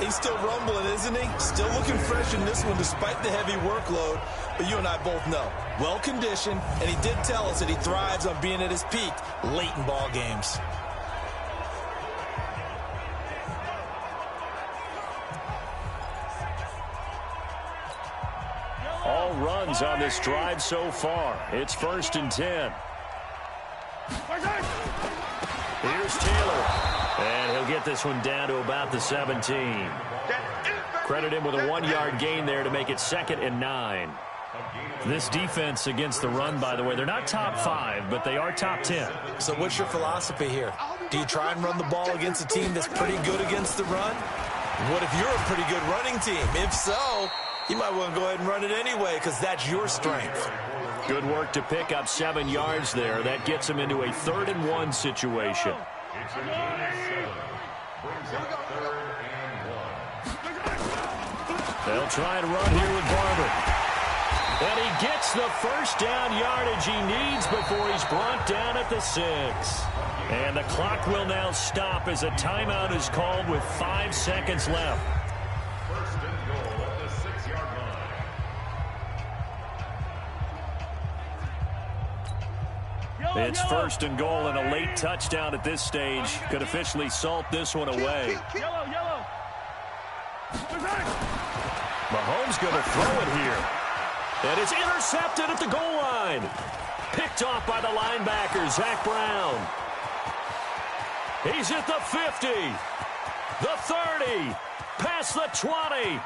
He's still rumbling, isn't he? Still looking fresh in this one despite the heavy workload. But you and I both know, well-conditioned, and he did tell us that he thrives on being at his peak late in ball games. All runs on this drive so far. It's 1st and 10. Here's Taylor. And he'll get this one down to about the 17. Credit him with a 1-yard gain there to make it 2nd and 9. This defense against the run, by the way, they're not top 5, but they are top 10. So what's your philosophy here? Do you try and run the ball against a team that's pretty good against the run? What if you're a pretty good running team? If so, you might want to go ahead and run it anyway because that's your strength. Good work to pick up 7 yards there. That gets them into a 3rd and 1 situation. It's a gain of 7. Brings up 3rd and 1. They'll try and run here with Barber. And he gets the 1st down yardage he needs before he's brought down at the 6. And the clock will now stop as a timeout is called with 5 seconds left. 1st It's first and goal, and a late touchdown at this stage could officially salt this one away. Yellow. Mahomes going to throw it here. And it's intercepted at the goal line. Picked off by the linebacker, Zach Brown. He's at the 50, the 30, past the 20.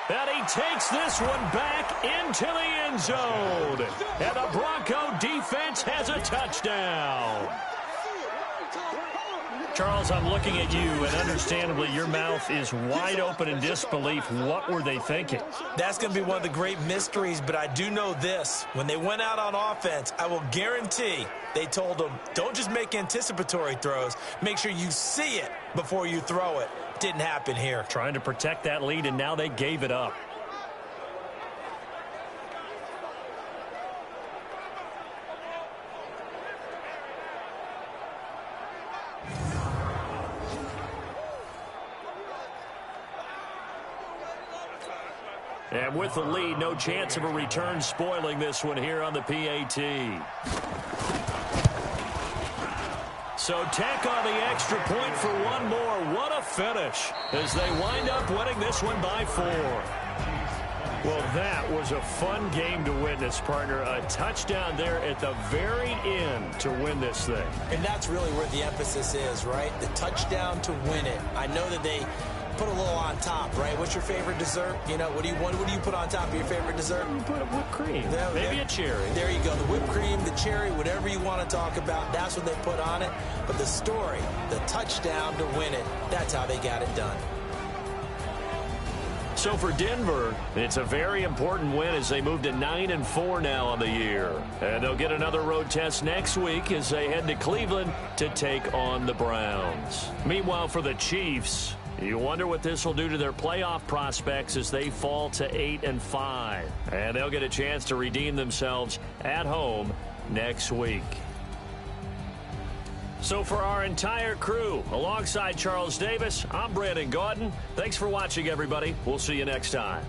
And he takes this one back into the end zone. And the Bronco defense has a touchdown. Charles, I'm looking at you, and understandably your mouth is wide open in disbelief. What were they thinking? That's going to be one of the great mysteries, but I do know this. When they went out on offense, I will guarantee they told them, don't just make anticipatory throws. Make sure you see it before you throw it. Didn't happen here. Trying to protect that lead, and now they gave it up. And with the lead, no chance of a return spoiling this one here on the PAT. So tack on the extra point for one more. What a finish as they wind up winning this one by 4. Well, that was a fun game to witness, partner. A touchdown there at the very end to win this thing. And that's really where the emphasis is, right? The touchdown to win it. I know that they put a little on top, right? What's your favorite dessert? You know, what do you put on top of your favorite dessert? You put a whipped cream. Maybe a cherry. There you go. The whipped cream, the cherry, whatever you want to talk about, that's what they put on it. But the story, the touchdown to win it, that's how they got it done. So for Denver, it's a very important win as they move to 9-4 now on the year. And they'll get another road test next week as they head to Cleveland to take on the Browns. Meanwhile, for the Chiefs, you wonder what this will do to their playoff prospects as they fall to 8-5. And they'll get a chance to redeem themselves at home next week. So for our entire crew, alongside Charles Davis, I'm Brandon Gaudin. Thanks for watching, everybody. We'll see you next time.